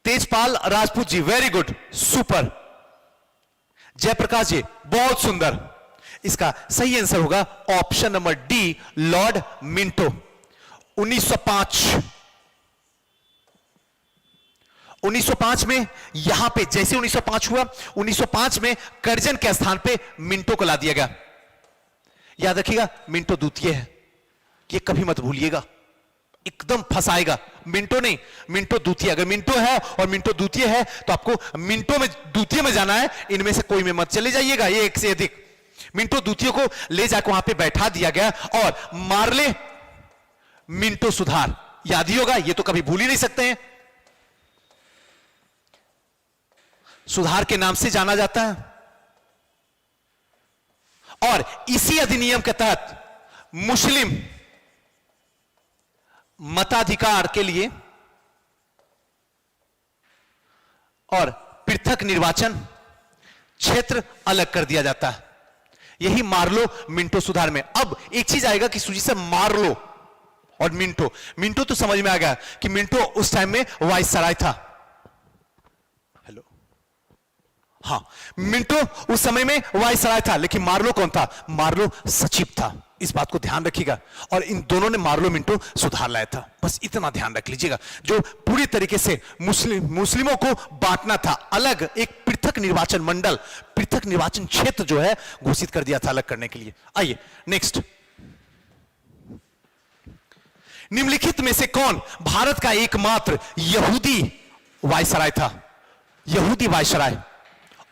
Tejpal Rajput ji, very good, super. Jayprakash ji, बहुत सुंदर। इसका सही आंसर होगा option number D Lord Minto. 1905 में यहां पे जैसे 1905 हुआ, 1905 में कर्जन के स्थान पे मिंटो को ला दिया गया। याद रखिएगा, मिंटो द्वितीय है, ये कभी मत भूलिएगा, एकदम फंसाएगा। मिंटो नहीं, मिंटो द्वितीय। अगर मिंटो है और मिंटो द्वितीय है तो आपको मिंटो में द्वितीय में जाना है, इनमें से कोई में मत चले जाइएगा, ये एक से अधिक। मिंटो द्वितीय को ले जाकर वहां पे बैठा दिया गया और मार्ले मिंटो सुधार, याद ही होगा, ये तो कभी भूल ही नहीं सकते हैं। सुधार के नाम से जाना जाता है। और इसी अधिनियम के तहत मुस्लिम मताधिकार के लिए और पृथक निर्वाचन क्षेत्र अलग कर दिया जाता है, यही मार्लो मिंटो सुधार में। अब एक चीज आएगा कि सूची से मार्लो और मिंटो, मिंटो तो समझ में आ गया कि मिंटो उस टाइम में वाइसराय था। हेलो, हां, मिंटो उस समय में वाइसराय था, लेकिन मार्लो कौन था? मार्लो सचिव था। इस बात को ध्यान रखिएगा। और इन दोनों ने मार्लो मिंटो सुधार लाया था, बस इतना ध्यान रख लीजिएगा। जो पूरी तरीके से मुस्लिमों को बांटना था, अलग एक पृथक निर्वाचन मंडल, पृथक निर्वाचन क्षेत्र जो है घोषित कर दिया था अलग करने के लिए। आइए नेक्स्ट। निम्नलिखित में से कौन भारत का एकमात्र यहूदी वायसराय था? यहूदी वायसराय,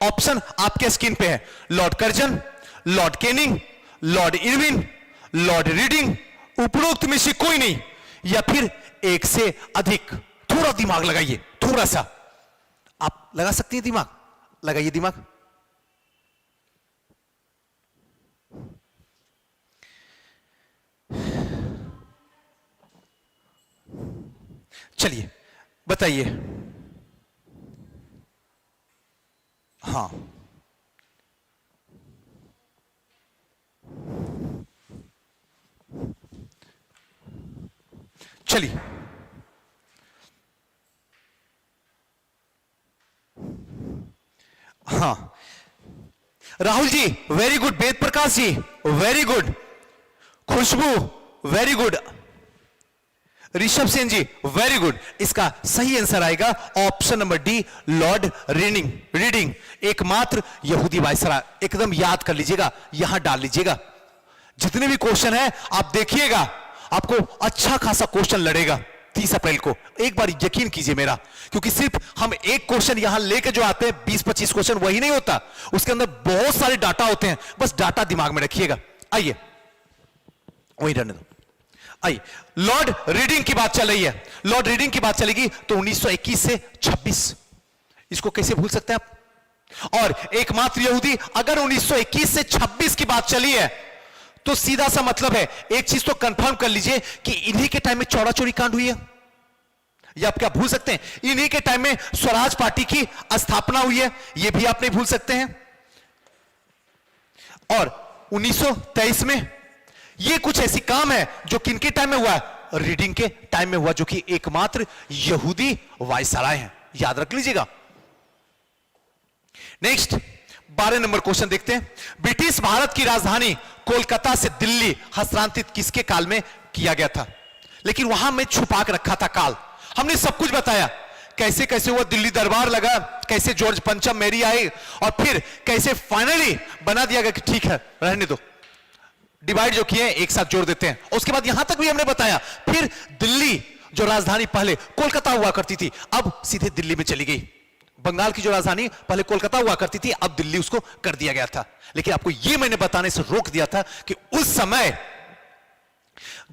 ऑप्शन आपके स्क्रीन पे है। Lord Curzon, Lord Canning, Lord Irwin, Lord reading, उपरोक्त में से कोई नहीं, या फिर एक से अधिक। थोड़ा दिमाग लगाइए, थोड़ा सा। आप लगा सकती हैं दिमाग, लगाइए दिमाग। चलिए बताइए। हां, चलिए हां, Rahul ji very good, Ved Prakash ji very good, खुशबू वेरी गुड, ऋषभ सेन जी वेरी गुड। इसका सही आंसर आएगा option number D Lord reading, एकमात्र यहूदी वायसराय। एकदम याद कर लीजिएगा, यहां डाल लीजिएगा। जितने भी क्वेश्चन है आप देखिएगा, आपको अच्छा खासा क्वेश्चन लड़ेगा 30 अप्रैल को। एक बार यकीन कीजिए मेरा, क्योंकि सिर्फ हम एक क्वेश्चन यहां लेके जो आते हैं 20-25 क्वेश्चन, वही नहीं होता, उसके अंदर बहुत सारे डाटा होते हैं। बस डाटा दिमाग में रखिएगा। आइए वही रहने दो। आइए, लॉर्ड रीडिंग की बात चल रही है, लॉर्ड रीडिंग की बात चलेगी तो 1921 से 26, इसको कैसे भूल सकते हैं आप? और एकमात्र यहूदी, अगर 1921 से 26 की बात चली है तो सीधा सा मतलब है, एक चीज तो कंफर्म कर लीजिए कि इन्हीं के टाइम में चौड़ा चोरी कांड हुई है। ये आप क्या भूल सकते हैं? इन्हीं के टाइम में स्वराज पार्टी की स्थापना हुई है, ये भी आप नहीं भूल सकते हैं। और 1923 में ये कुछ ऐसी काम है जो किनके टाइम में हुआ है? रीडिंग के टाइम में हुआ, जो कि एकमात्र यहूदी वायसराय हैं, याद रख लीजिएगा। नेक्स्ट 12 नंबर क्वेश्चन देखते हैं। ब्रिटिश भारत की राजधानी कोलकाता से दिल्ली हस्तांतरित किसके काल में किया गया था? लेकिन वहां में छुपा के रखा था काल, हमने सब कुछ बताया, कैसे कैसे हुआ, दिल्ली दरबार लगा, कैसे जॉर्ज पंचम मेरी आई, और फिर कैसे फाइनली बना दिया गया कि ठीक है रहने दो, डिवाइड जो किए एक साथ जोड़ देते हैं। उसके बाद यहां तक भी हमने बताया। फिर दिल्ली जो राजधानी पहले कोलकाता हुआ करती थी अब सीधे दिल्ली में चली गई। बंगाल की जो राजधानी पहले कोलकाता हुआ करती थी अब दिल्ली उसको कर दिया गया था। लेकिन आपको यह मैंने बताने से रोक दिया था कि उस समय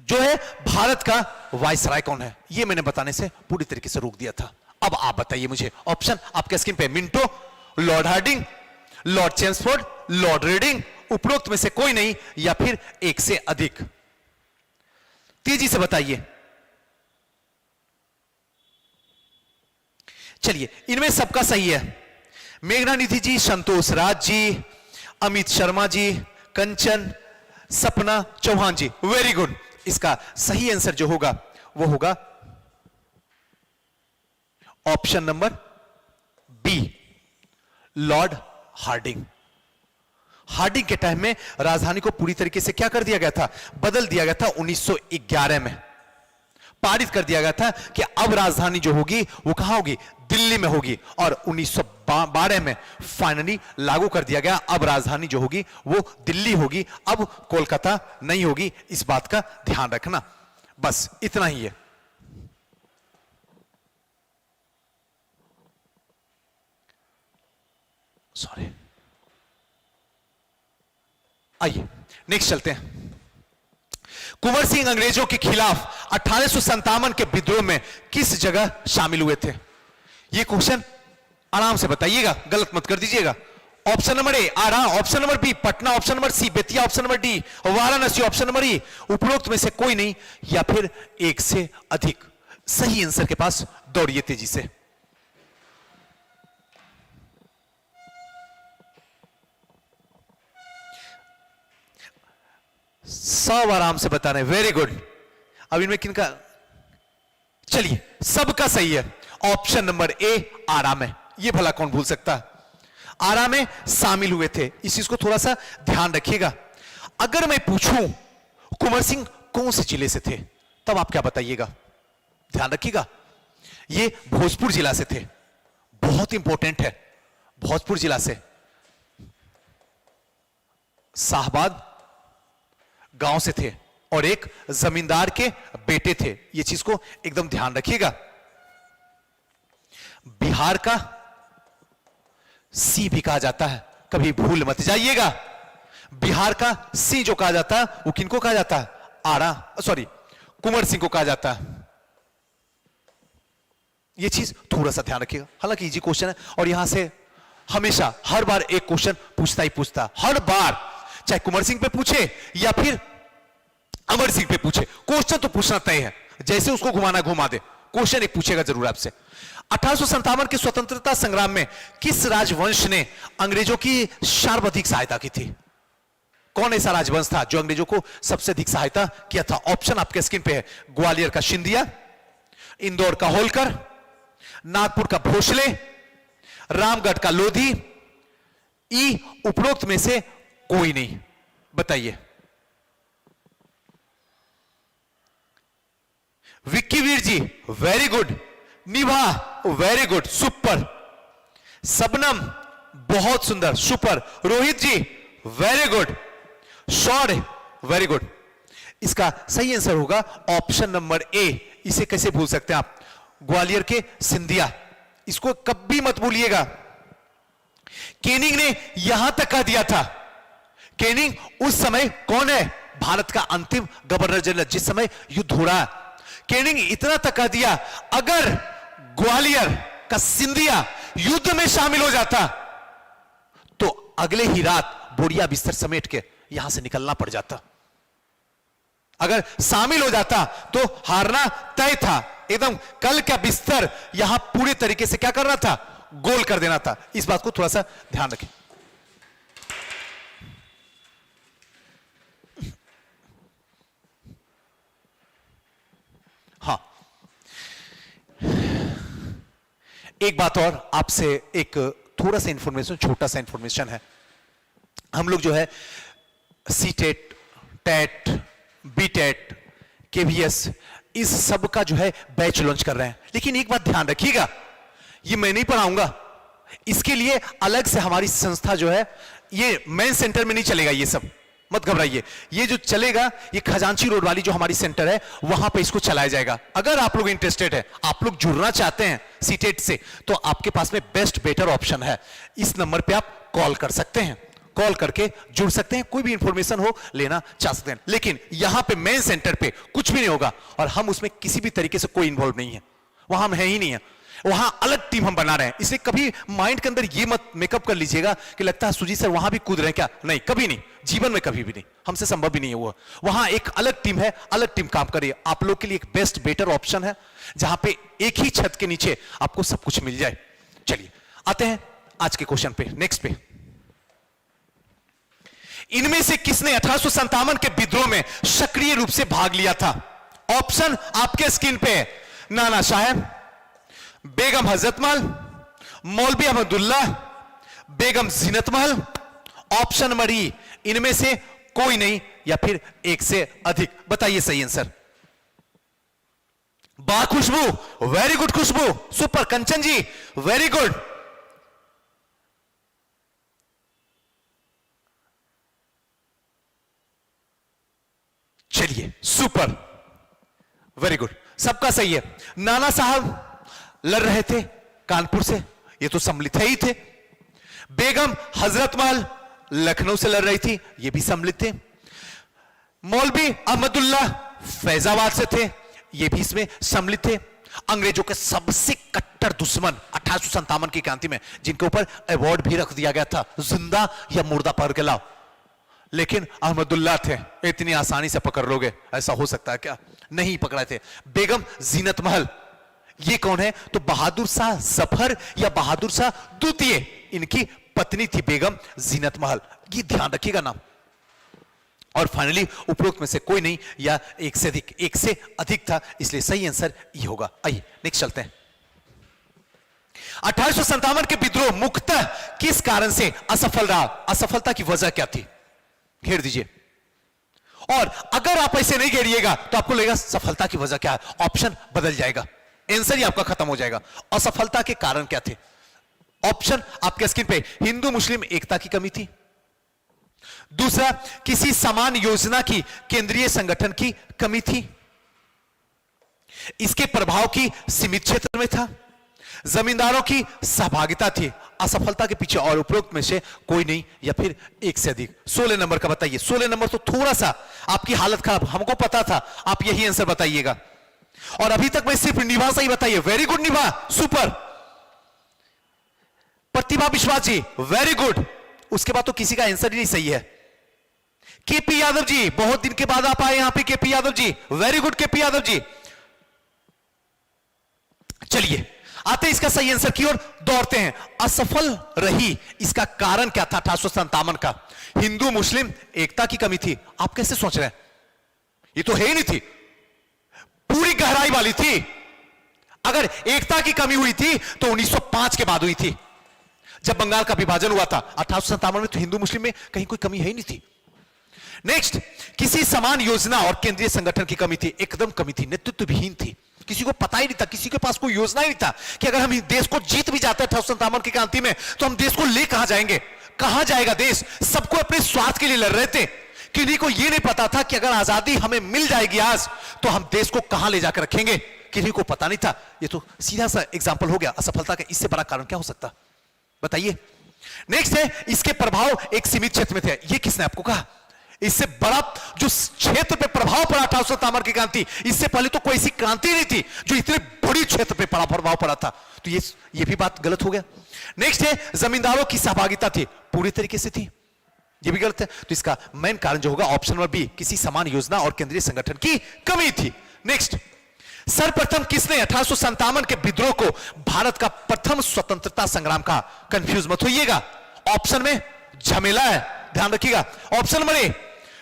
जो है भारत का वायसराय कौन है, यह मैंने बताने से पूरी तरीके से रोक दिया था। अब आप बताइए मुझे, ऑप्शन आपके स्क्रीन पे, Minto, Lord Hardinge, Lord Chelmsford, Lord Reading, उपरोक्त में से कोई नहीं, या फिर एक से अधिक। तेजी से बताइए। चलिए, इनमें सबका सही है। मेघना निधि जी, संतोष राज जी, अमित शर्मा जी, कंचन, सपना चौहान जी, वेरी गुड। इसका सही आंसर जो होगा वो होगा option number B, Lord Hardinge. Hardinge के टाइम में राजधानी को पूरी तरीके से क्या कर दिया गया था, बदल दिया गया था। 1911 में पारित कर दिया गया था कि अब राजधानी जो होगी वो कहां होगी, दिल्ली में होगी। और 1912 में फाइनली लागू कर दिया गया, अब राजधानी जो होगी वो दिल्ली होगी, अब कोलकाता नहीं होगी। इस बात का ध्यान रखना, बस इतना ही है। सॉरी, आइए नेक्स्ट चलते हैं। कुंवर सिंह अंग्रेजों के खिलाफ 1857 के विद्रोह में किस जगह शामिल हुए थे? यह क्वेश्चन आराम से बताइएगा, गलत मत कर दीजिएगा। Option number A Arrah, option number B Patna, option number C Bettiah, option number D Varanasi, option number E उपरोक्त में से कोई नहीं, या फिर एक से अधिक। सही आंसर के पास दौड़िए तेजी से। सब आराम से बता रहे हैं, वेरी गुड। अब इनमें किनका, चलिए सबका सही है। ऑप्शन नंबर ए आरा में, यह भला कौन भूल सकता है, आरा में शामिल हुए थे। इस चीज को थोड़ा सा ध्यान रखिएगा। अगर मैं पूछूं कुंवर सिंह कौन से जिले से थे, तब आप क्या बताइएगा, ध्यान रखिएगा। ये भोजपुर जिला से थे, बहुत इंपॉर्टेंट है, भोजपुर जिला से। शाहबाद गांव से थे और एक जमींदार के बेटे थे, यह चीज को एकदम ध्यान रखिएगा। बिहार का सी भी कहा जाता है, कभी भूल मत जाइएगा। बिहार का सी जो कहा जाता है वो किनको कहा जाता है, आरा, सॉरी कुंवर सिंह को कहा जाता है। यह चीज थोड़ा सा ध्यान रखिएगा। हालांकि इजी क्वेश्चन है और यहां से हमेशा हर बार एक क्वेश्चन पूछता ही पूछता, हर बार, चाहे कुंवर सिंह पे पूछे या फिर अमर सिंह पे पूछे, क्वेश्चन तो पूछना तय है। जैसे उसको घुमाना घुमा दे, क्वेश्चन एक पूछेगा जरूर आपसे। 1857 के स्वतंत्रता संग्राम में किस राजवंश ने अंग्रेजों की सर्वाधिक सहायता की थी? कौन ऐसा राजवंश था जो अंग्रेजों को सबसे अधिक सहायता किया था? ऑप्शन आपके स्क्रीन पे है। ग्वालियर का सिंधिया, इंदौर का होलकर, नागपुर का भोसले, रामगढ़ का लोधी, ई उपरोक्त में से कोई नहीं। बताइए। Vicky Veer ji, very good. निभा, वेरी गुड, सुपर। सबनम, बहुत सुंदर, सुपर। रोहित जी, वेरी गुड। शौर्य, वेरी गुड। इसका सही आंसर होगा ऑप्शन नंबर ए। इसे कैसे भूल सकते हैं आप, ग्वालियर के सिंधिया, इसको कभी मत भूलिएगा। केनिंग ने यहां तक कह दिया था, केनिंग उस समय कौन है, भारत का अंतिम गवर्नर जनरल, जिस समय युद्ध हो रहा है। केनिंग इतना तक कह दिया, अगर ग्वालियर का सिंधिया युद्ध में शामिल हो जाता तो अगले ही रात बोरिया बिस्तर समेट के यहां से निकलना पड़ जाता। अगर शामिल हो जाता तो हारना तय था, एकदम कल का बिस्तर यहां पूरे तरीके से क्या करना था, गोल कर देना था। इस बात को थोड़ा सा ध्यान रखें। हाँ, एक बात और आपसे, एक थोड़ा सा इंफॉर्मेशन, छोटा सा इंफॉर्मेशन है। हम लोग जो है CTET, TET, BTET, KVS, इस सब का जो है बैच लॉन्च कर रहे हैं। लेकिन एक बात ध्यान रखिएगा, ये मैं नहीं पढ़ाऊंगा, इसके लिए अलग से हमारी संस्था जो है, ये मेन सेंटर में नहीं चलेगा ये सब। मत घबराइए, ये जो चलेगा ये खजांची रोड वाली जो हमारी सेंटर है वहां पे इसको चलाया जाएगा। अगर आप लोग इंटरेस्टेड है, आप लोग जुड़ना चाहते हैं सीटेट से, तो आपके पास में बेस्ट बेटर ऑप्शन है, इस नंबर पे आप कॉल कर सकते हैं, कॉल करके जुड़ सकते हैं, कोई भी इंफॉर्मेशन हो लेना चाह सकते हैं। लेकिन यहां पे मेन सेंटर पे कुछ भी नहीं होगा और हम उसमें किसी भी तरीके से कोई इन्वॉल्व नहीं है, वहां हम है ही नहीं है, वहां अलग टीम हम बना रहे हैं। इसलिए कभी माइंड के अंदर ये मत मेकअप कर लीजिएगा कि लगता है सुजीत सर वहां भी कूद रहे हैं क्या, नहीं, कभी नहीं, जीवन में कभी भी नहीं, हमसे संभव भी नहीं है वो। वहां एक अलग टीम है, अलग टीम काम कर रही है, आप लोग के लिए एक बेस्ट बेटर ऑप्शन है जहां पे एक ही छत के नीचे आपको सब कुछ मिल जाए। चलिए आते हैं आज के क्वेश्चन पे, नेक्स्ट पे। इनमें से किसने 1857 के विद्रोह में सक्रिय रूप से भाग लिया था? ऑप्शन आपके स्क्रीन पे है, नाना साहेब, बेगम हजरत महल, मौलवी अहमदुल्ला, बेगम जीनत महल, ऑप्शन नंबर ई, इनमें से कोई नहीं या फिर एक से अधिक। बताइए सही आंसर। वाह खुशबू, वेरी गुड खुशबू, सुपर। कंचन जी वेरी गुड। चलिए सुपर, वेरी गुड, सबका सही है। नाना साहब लड़ रहे थे कानपुर से, ये तो सम्मिलित ही थे। बेगम हजरत महल लखनऊ से लड़ रही थी, ये भी सम्मिलित थे। मौलवी अहमदुल्ला फैजाबाद से थे, ये भी इसमें सम्मिलित थे। अंग्रेजों के सबसे कट्टर दुश्मन 1857 की क्रांति में, जिनके ऊपर अवार्ड भी रख दिया गया था, जिंदा या मुर्दा पकड़ के लाओ, लेकिन अहमदुल्ला थे। इतनी आसानी से पकड़ लोगे, ऐसा हो सकता है क्या? नहीं पकड़ाए थे। बेगम जीनत महल, ये कौन है? तो बहादुर शाह जफर या बहादुर शाह द्वितीय, इनकी पत्नी थी बेगम जीनत महल, ये ध्यान रखिएगा नाम। और फाइनली उपरोक्त में से कोई नहीं या एक से अधिक, एक से अधिक था, इसलिए सही आंसर ये होगा। आइए नेक्स्ट चलते हैं। 1857 के विद्रोह मुख्यतः किस कारण से असफल रहा? असफलता की वजह क्या थी? घेर दीजिए, और अगर आप ऐसे नहीं घेरिएगा तो आपको लगेगा सफलता की वजह क्या है, ऑप्शन बदल जाएगा, आंसर ही आपका खत्म हो जाएगा। असफलता के कारण क्या थे? ऑप्शन आपके स्क्रीन पे, हिंदू मुस्लिम एकता की कमी थी। दूसरा, किसी समान योजना की केंद्रीय संगठन की कमी थी। इसके प्रभाव की सीमित क्षेत्र में था। जमींदारों की सहभागिता थी। असफलता के पीछे और उपरोक्त में से कोई नहीं या फिर एक से अधिक। 16 नंबर का बताइए। 16 नंबर तो थोड़ा सा आपकी हालत खराब, हमको पता था, आप यही आंसर बताइएगा। और अभी तक मैं सिर्फ निभा सही बताइए। वेरी गुड निभा, सुपर। प्रतिभा विश्वास जी वेरी गुड। उसके बाद तो किसी का आंसर ही नहीं सही है। केपी यादव जी, बहुत दिन के बाद आप आए यहां पे। KP Yadav ji very good. KP Yadav ji, चलिए आते इसका सही आंसर की ओर दौड़ते हैं। असफल रही, इसका कारण क्या था? 1857 का हिंदू मुस्लिम एकता की कमी थी। आप कैसे सोच रहे हैं? ये तो है ही नहीं थी, पूरी गहराई वाली थी। अगर एकता की कमी हुई थी तो 1905 के बाद हुई थी, जब बंगाल का विभाजन हुआ था। 1857 में तो हिंदू मुस्लिम में कहीं कोई कमी है ही नहीं थी। नेक्स्ट, किसी समान योजना और केंद्रीय संगठन की कमी थी। एकदम कमी थी, नेतृत्व विहीन थी। किसी को पता ही नहीं था, किसी के पास कोई योजना ही नहीं था कि अगर हम इस देश को जीत भी जाते हैं 1857 की क्रांति में, तो हम देश को ले कहां जाएंगे, कहां जाएगा देश। सबको अपने स्वार्थ के लिए लड़ रहे थे। किन्हीं को यह नहीं पता था कि अगर आजादी हमें मिल जाएगी आज, तो हम देश को कहां ले जाकर रखेंगे। किन्हीं को पता नहीं था। ये तो सीधा सा एग्जाम्पल हो गया असफलता का। इससे बड़ा कारण क्या हो सकता, बताइए। नेक्स्ट है, इसके प्रभाव एक सीमित क्षेत्र में थे। ये किसने आपको कहा? इससे बड़ा जो क्षेत्र पे प्रभाव पड़ा 1857 की क्रांति, इससे पहले तो कोई ऐसी क्रांति नहीं थी जो इतने बड़ी क्षेत्र पे पड़ा प्रभाव पड़ा था। तो ये भी बात गलत हो गया। नेक्स्ट है, जमींदारों की सहभागिता थी, पूरी तरीके से थी, ये भी गलत है। तो इसका मेन कारण जो होगा ऑप्शन नंबर बी, किसी समान योजना और केंद्रीय संगठन की कमी थी। नेक्स्ट, सर्वप्रथम किसने 1857 के विद्रोह को भारत का प्रथम स्वतंत्रता संग्राम का? कंफ्यूज मत होइएगा, ऑप्शन में झमेला है, ध्यान रखिएगा। Option number A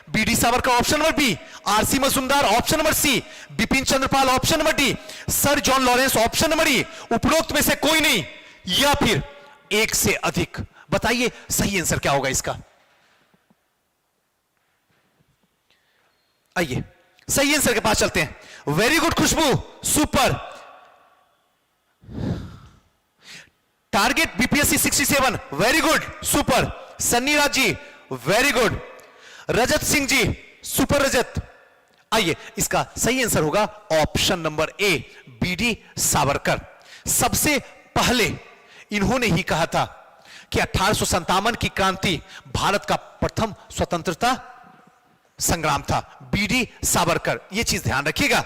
B D. Savarkar, option number B R C. Majumdar, option number C Bipin Chandrapal, option number D sir John Lawrence, option number E उपरोक्त में से कोई नहीं या फिर एक से अधिक। बताइए सही आंसर क्या होगा इसका। आइए सही आंसर के पास चलते हैं। Very good Khushboo, super. Target BPSC 67, very good, super. Sunny Raj ji very good. Rajat Singh ji, super Rajat. आइए, इसका सही आंसर होगा option number A, V D Savarkar. सबसे पहले इन्होंने ही कहा था कि 1857 की क्रांति भारत का प्रथम स्वतंत्रता संग्राम था, बीडी सावरकर। यह चीज ध्यान रखिएगा।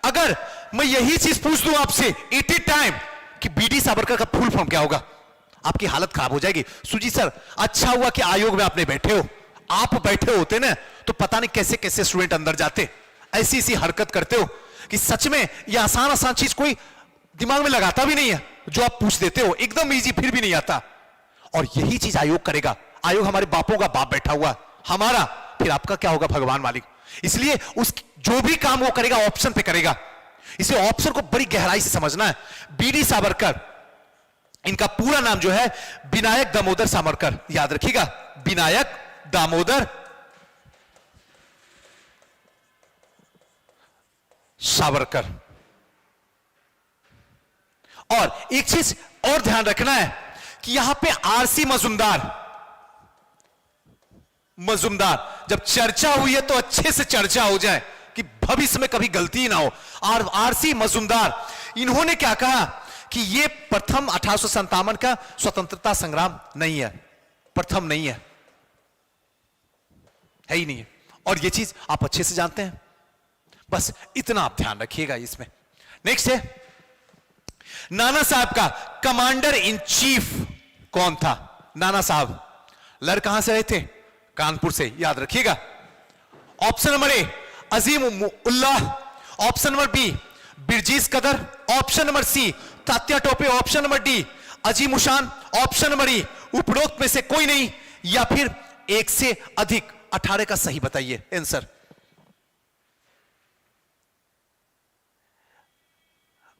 अगर मैं यही चीज पूछ दूं आपसे एट ए टाइम कि बीडी सावरकर का फुल फॉर्म क्या होगा, आपकी हालत खराब हो जाएगी। सुजीत सर, अच्छा हुआ कि आयोग में आपने बैठे हो। आप बैठे होते ना तो पता नहीं कैसे कैसे स्टूडेंट अंदर जाते, ऐसी ऐसी हरकत करते हो कि सच में यह आसान आसान चीज कोई दिमाग में लगाता भी नहीं है, जो आप पूछ देते हो एकदम इजी, फिर भी नहीं आता। और यही चीज आयोग करेगा। आयोग हमारे बापों का बाप बैठा हुआ, हमारा, फिर आपका क्या होगा, भगवान मालिक। इसलिए उस जो भी काम वो करेगा ऑप्शन पे करेगा। इसे ऑप्शन को बड़ी गहराई से समझना है। बीडी सावरकर, इनका पूरा नाम जो है विनायक दामोदर सावरकर, याद रखिएगा, विनायक दामोदर सावरकर। और एक चीज और ध्यान रखना है कि यहां पे आरसी मजुमदार जब चर्चा हुई है तो अच्छे से चर्चा हो जाए कि भविष्य में कभी गलती ना हो। और आरसी मजुमदार, इन्होंने क्या कहा कि यह प्रथम 1857 का स्वतंत्रता संग्राम नहीं है, प्रथम नहीं है ही नहीं है। और यह चीज आप अच्छे से जानते हैं, बस इतना आप ध्यान रखिएगा इसमें। नेक्स्ट है, नाना साहब का कमांडर इन चीफ कौन था? नाना साहब लड़ कहां से रहे थे? कानपुर से, याद रखिएगा। Option number A Azim Ullah, option number B Birjis Qadr, option number C Tatya Tope, option number D Azim उशान, ऑप्शन नंबर ई उपरोक्त में से कोई नहीं, या फिर एक से अधिक। 18 का सही बताइए आंसर।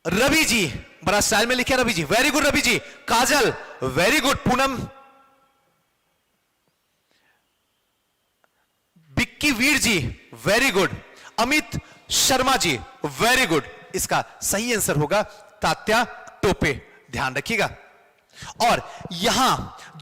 रवि जी, बड़ा स्टाइल में लिखे रवि जी, वेरी गुड रवि जी। काजल, very good. Poonam, Bikki Veer ji, very good. Amit Sharma ji, very good. इसका सही आंसर होगा तात्या टोपे, ध्यान रखिएगा। और यहां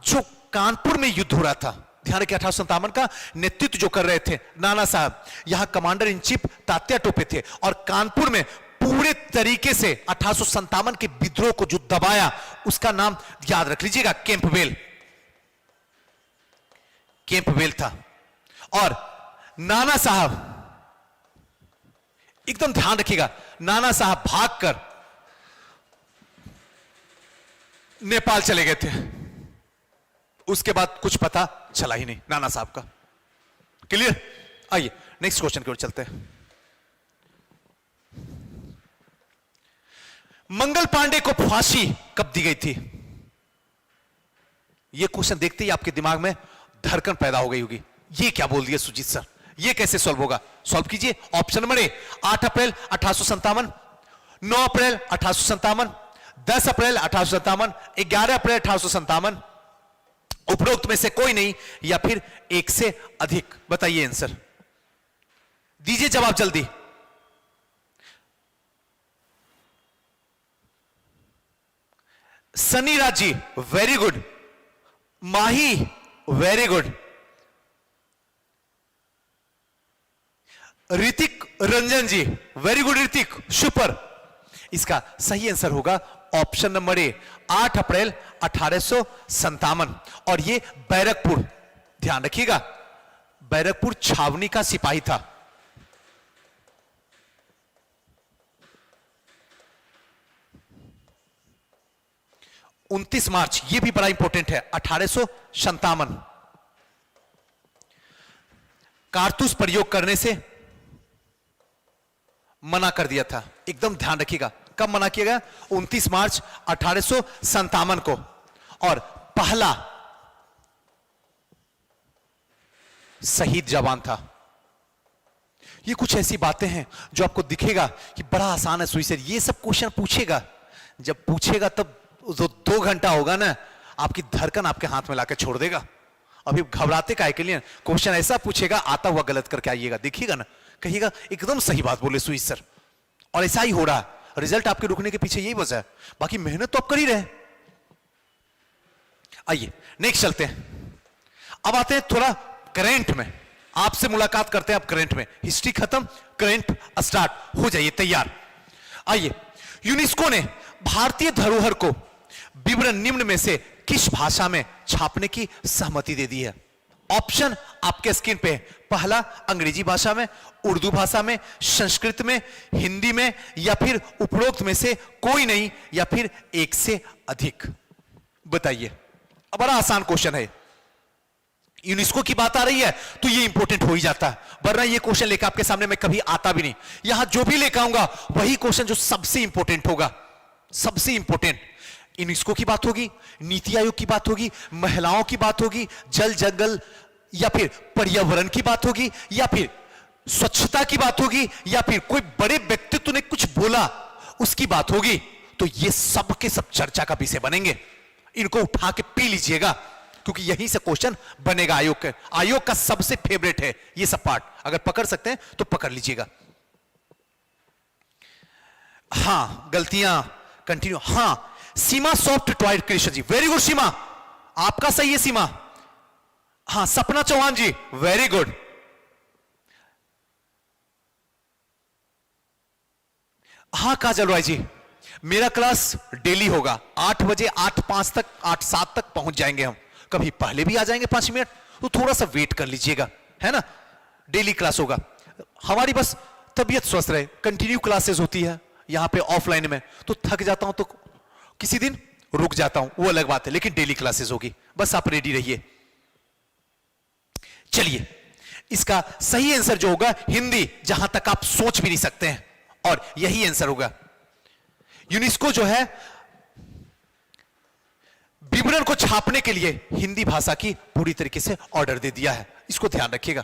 जो कानपुर में युद्ध हो रहा था, ध्यान रखिए, 1857 का नेतृत्व जो कर रहे थे नाना साहब, यहां commander in chief Tatya Tope थे। और कानपुर में पूरे तरीके से 1857 के विद्रोह को जो दबाया, उसका नाम याद रख लीजिएगा, कैंपबेल। कैंपबेल था। और नाना साहब, एकदम ध्यान रखिएगा, नाना साहब भागकर नेपाल चले गए थे। उसके बाद कुछ पता चला ही नहीं नाना साहब का। क्लियर? आइए नेक्स्ट क्वेश्चन की ओर चलते हैं। मंगल पांडे को फांसी कब दी गई थी? यह क्वेश्चन देखते ही आपके दिमाग में धड़कन पैदा हो गई होगी, ये क्या बोल दिया सुजीत सर, ये कैसे सॉल्व होगा? सॉल्व कीजिए। ऑप्शन नंबर ए 8 अप्रैल 1857, 9 अप्रैल 1857, 10 अप्रैल 1857, 11 अप्रैल 1857, उपरोक्त में से कोई नहीं, या फिर एक से अधिक। बताइए आंसर, दीजिए जवाब जल्दी। सनी राज जी, वेरी गुड। माही, very good. Hrithik Ranjan ji, very good Hrithik, super. इसका सही आंसर होगा ऑप्शन नंबर ए 8 अप्रैल 1857। और ये बैरकपुर, ध्यान रखिएगा, बैरकपुर छावनी का सिपाही था। उनतीस मार्च, यह भी बड़ा इंपॉर्टेंट है, 1857 कारतूस प्रयोग करने से मना कर दिया था। एकदम ध्यान रखिएगा, कब मना किया गया? 29 मार्च 1857 को। और पहला शहीद जवान था। ये कुछ ऐसी बातें हैं जो आपको दिखेगा कि बड़ा आसान है सुई सर, ये सब क्वेश्चन पूछेगा। जब पूछेगा तब जो 2 घंटा होगा ना, आपकी धड़कन आपके हाथ में लाकर छोड़ देगा। अभी घबराते काहे के लिए? क्वेश्चन ऐसा पूछेगा, आता हुआ गलत करके आइएगा, देखिएगा ना, कहिएगा एकदम सही बात बोले सुई सर। और ऐसा ही हो रहा है, रिजल्ट आपके रुकने के पीछे यही वजह है, बाकी मेहनत तो आप कर ही रहे। आइए नेक्स्ट चलते हैं। अब आते हैं थोड़ा करंट में। आपसे मुलाकात करते हैं अब करंट में। हिस्ट्री खत्म, करंट स्टार्ट, हो जाइए तैयार। आइए, यूनेस्को ने भारतीय धरोहर को विवरण निम्न में से किस भाषा में छापने की सहमति दे दी है? ऑप्शन आपके स्क्रीन पे है। पहला, अंग्रेजी भाषा में, उर्दू भाषा में, संस्कृत में, हिंदी में, या फिर उपरोक्त में से कोई नहीं, या फिर एक से अधिक। बताइए। अब बड़ा आसान क्वेश्चन है। यूनेस्को की बात आ रही है तो ये इंपॉर्टेंट हो ही जाता है, वरना ये क्वेश्चन लेकर आपके सामने मैं कभी आता भी नहीं। यहां जो भी लेकर आऊंगा वही क्वेश्चन जो सबसे इंपॉर्टेंट होगा, सबसे इंपॉर्टेंट। यूनेस्को की बात होगी, नीति आयोग की बात होगी, महिलाओं की बात होगी, जल जंगल या फिर पर्यावरण की बात होगी, या फिर स्वच्छता की बात होगी, या फिर कोई बड़े व्यक्तित्व ने कुछ बोला उसकी बात होगी, तो ये सब के सब चर्चा का विषय बनेंगे। इनको उठा के पी लीजिएगा, क्योंकि यहीं से क्वेश्चन बनेगा। आयोग का सबसे फेवरेट है ये सब पार्ट। अगर पकड़ सकते हैं तो पकड़ लीजिएगा। हां, गलतियां कंटिन्यू। हां, Seema soft toy Krishna ji, very good सीमा, आपका सही है सीमा। हां, सपना चौहान जी, वेरी गुड। हां, काजल रॉय जी, मेरा क्लास डेली होगा 8 बजे, 8:05 तक, 8:07 तक पहुंच जाएंगे हम। कभी पहले भी आ जाएंगे 5 मिनट, तो थोड़ा सा वेट कर लीजिएगा, है ना। डेली क्लास होगा हमारी, बस तबीयत स्वस्थ रहे। कंटिन्यू क्लासेस होती है यहां पे ऑफलाइन में, तो थक जाता हूं तो किसी दिन रुक जाता हूं, वो अलग बात है, लेकिन डेली क्लासेस होगी, बस आप रेडी रहिए। चलिए, इसका सही आंसर जो होगा हिंदी, जहां तक आप सोच भी नहीं सकते हैं, और यही आंसर होगा। यूनेस्को जो है विवरण को छापने के लिए हिंदी भाषा की पूरी तरीके से ऑर्डर दे दिया है, इसको ध्यान रखिएगा।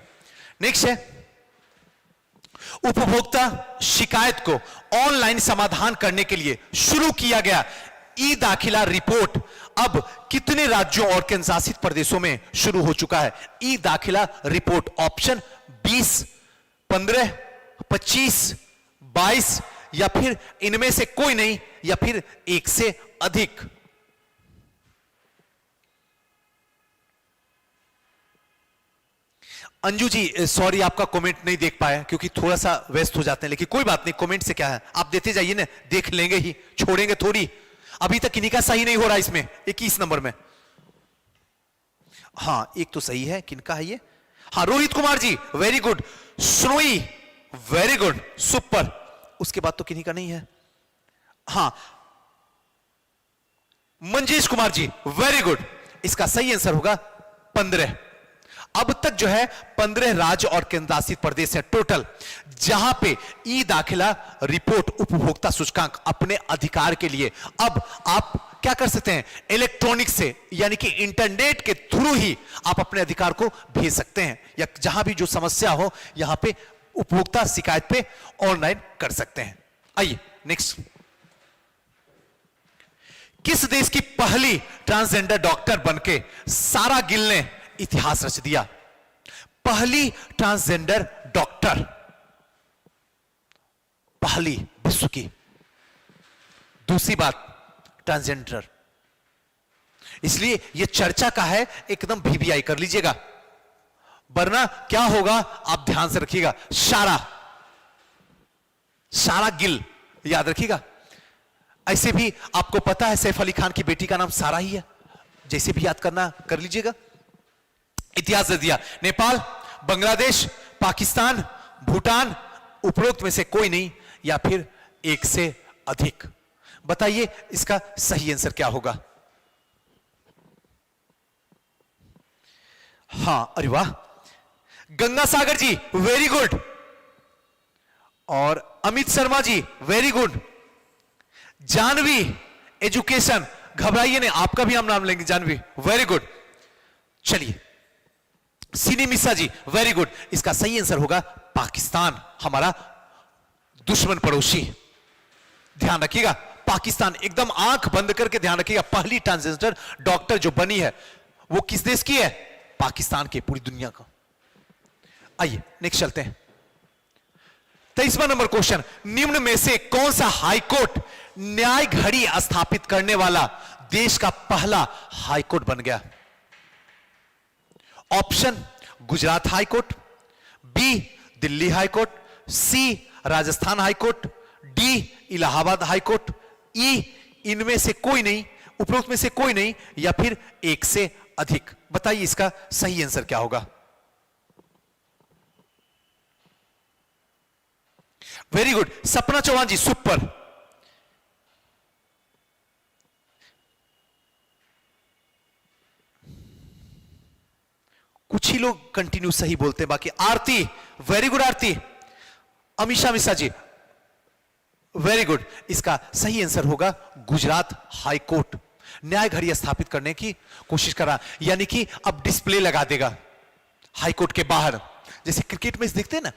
नेक्स्ट है, उपभोक्ता शिकायत को ऑनलाइन समाधान करने के लिए शुरू किया गया ई दाखिला रिपोर्ट अब कितने राज्यों और केंद्र शासित प्रदेशों में शुरू हो चुका है? ई दाखिला रिपोर्ट, ऑप्शन 20, 15, 25, 22, या फिर इनमें से कोई नहीं, या फिर एक से अधिक। अंजू जी, सॉरी आपका कमेंट नहीं देख पाया क्योंकि थोड़ा सा व्यस्त हो जाते हैं, लेकिन कोई बात नहीं, कमेंट से क्या है, आप देते जाइए ना, देख लेंगे ही, छोड़ेंगे थोड़ी। अभी तक किन्हीं का सही नहीं हो रहा इसमें, 21 नंबर में। हां, एक तो सही है, किनका है ये? हां, Rohit Kumar ji, very good. Snowy, very good, super. उसके बाद तो किन्हीं का नहीं है। हां, मंजेश कुमार जी, वेरी गुड। इसका सही आंसर होगा 15। अब तक जो है 15 राज्य और केंद्रशासित प्रदेश है टोटल, जहां पे ई दाखिला रिपोर्ट उपभोक्ता सूचकांक अपने अधिकार के लिए अब आप क्या कर सकते हैं, इलेक्ट्रॉनिक से, यानी कि इंटरनेट के थ्रू ही आप अपने अधिकार को भेज सकते हैं, या जहां भी जो समस्या हो यहां पे उपभोक्ता शिकायत पे ऑनलाइन कर सकते हैं। आइए नेक्स्ट, किस देश की पहली ट्रांसजेंडर डॉक्टर बनके सारा गिल ने इतिहास रच दिया? पहली ट्रांसजेंडर डॉक्टर, पहली विश्व की। दूसरी बात, ट्रांसजेंडर, इसलिए यह चर्चा का है, एकदम VVI कर लीजिएगा, वरना क्या होगा आप ध्यान से रखिएगा। सारा गिल याद रखिएगा। ऐसे भी आपको पता है सैफ अली खान की बेटी का नाम सारा ही है, जैसे भी याद करना कर लीजिएगा। इतिहास दे दिया, नेपाल, बांग्लादेश, पाकिस्तान, भूटान, उपरोक्त में से कोई नहीं, या फिर एक से अधिक। बताइए इसका सही आंसर क्या होगा? हां, अरे वाह, गंगा सागर जी, वेरी गुड। और Amit Sharma ji, very good. Janvi education, घबराइए नहीं, आपका भी हम नाम लेंगे, जानवी, वेरी गुड। चलिए, सिनी मिश्रा जी, वेरी गुड। इसका सही आंसर होगा पाकिस्तान, हमारा दुश्मन पड़ोसी। ध्यान रखिएगा, पाकिस्तान, एकदम आंख बंद करके ध्यान रखिएगा। पहली ट्रांसजेंडर डॉक्टर जो बनी है वो किस देश की है? पाकिस्तान की, पूरी दुनिया का। आइए नेक्स्ट चलते हैं। 23वां नंबर क्वेश्चन, निम्न में से कौन सा हाईकोर्ट न्याय घड़ी स्थापित करने वाला देश का पहला हाईकोर्ट बन गया? Option, Gujarat high court, B Delhi high court, C Rajasthan high court, D Allahabad high court, E इनमें से कोई नहीं, उपरोक्त में से कोई नहीं, या फिर एक से अधिक। बताइए इसका सही आंसर क्या होगा। वेरी गुड सपना चौहान जी, सुपर। कुछ ही लोग कंटिन्यू सही बोलते हैं, बाकी आरती, वेरी गुड आरती। Amisha Mishra ji, very good. इसका सही आंसर होगा गुजरात हाई कोर्ट। न्याय घड़ी स्थापित करने की कोशिश करा, यानी कि अब डिस्प्ले लगा देगा हाई कोर्ट के बाहर। जैसे क्रिकेट मैच देखते हैं ना,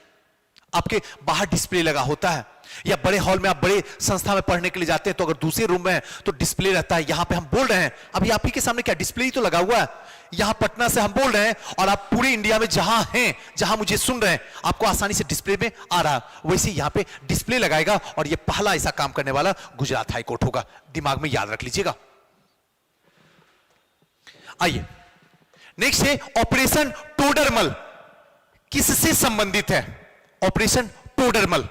आपके बाहर डिस्प्ले लगा होता है, या बड़े हॉल में आप बड़े संस्था में पढ़ने के लिए जाते हैं तो अगर दूसरे रूम में है तो डिस्प्ले रहता है। यहां पे हम बोल रहे हैं, अभी आप ही के सामने क्या डिस्प्ले ही तो लगा हुआ है। यहां पटना से हम बोल रहे हैं और आप पूरे इंडिया में जहां हैं, जहां मुझे सुन रहे हैं, आपको आसानी से डिस्प्ले में आ रहा है। वैसे यहां पे डिस्प्ले लगाएगा और यह पहला ऐसा काम करने वाला गुजरात हाईकोर्ट होगा। दिमाग में याद रख लीजिएगा। आइए नेक्स्ट है ऑपरेशन टोडरमल। किससे संबंधित है ऑपरेशन टोडरमल?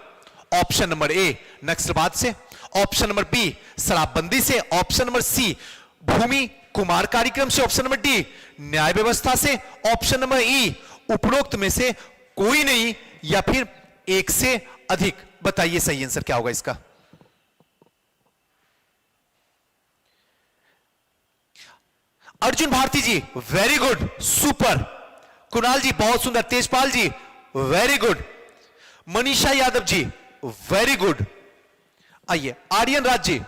ऑप्शन नंबर ए नक्सलवाद से, ऑप्शन नंबर बी शराबबंदी से, ऑप्शन नंबर सी भूमि कुमार कार्यक्रम से, ऑप्शन नंबर डी न्याय व्यवस्था से, ऑप्शन नंबर ई उपरोक्त में से कोई नहीं, या फिर एक से अधिक। बताइए सही आंसर क्या होगा इसका। अर्जुन भारती जी, वेरी गुड, सुपर। कुणाल जी बहुत सुंदर। तेजपाल जी, very good. Manisha Yadav ji, very good. आइए आर्यन राज जी,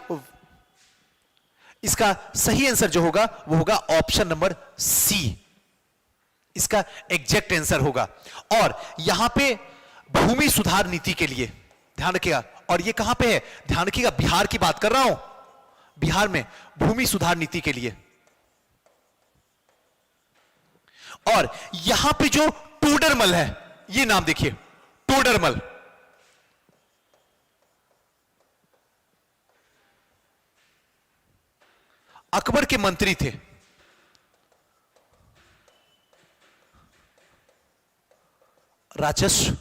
इसका सही आंसर जो होगा वो होगा ऑप्शन नंबर सी। इसका एग्जैक्ट आंसर होगा। और यहां पे भूमि सुधार नीति के लिए ध्यान रखिएगा, और ये कहां पे है ध्यान रखिएगा, बिहार की बात कर रहा हूं। बिहार में भूमि सुधार नीति के लिए। और यहां पे जो टोडरमल है, ये नाम देखिए, टोडरमल। अकबर के मंत्री थे। राजस्व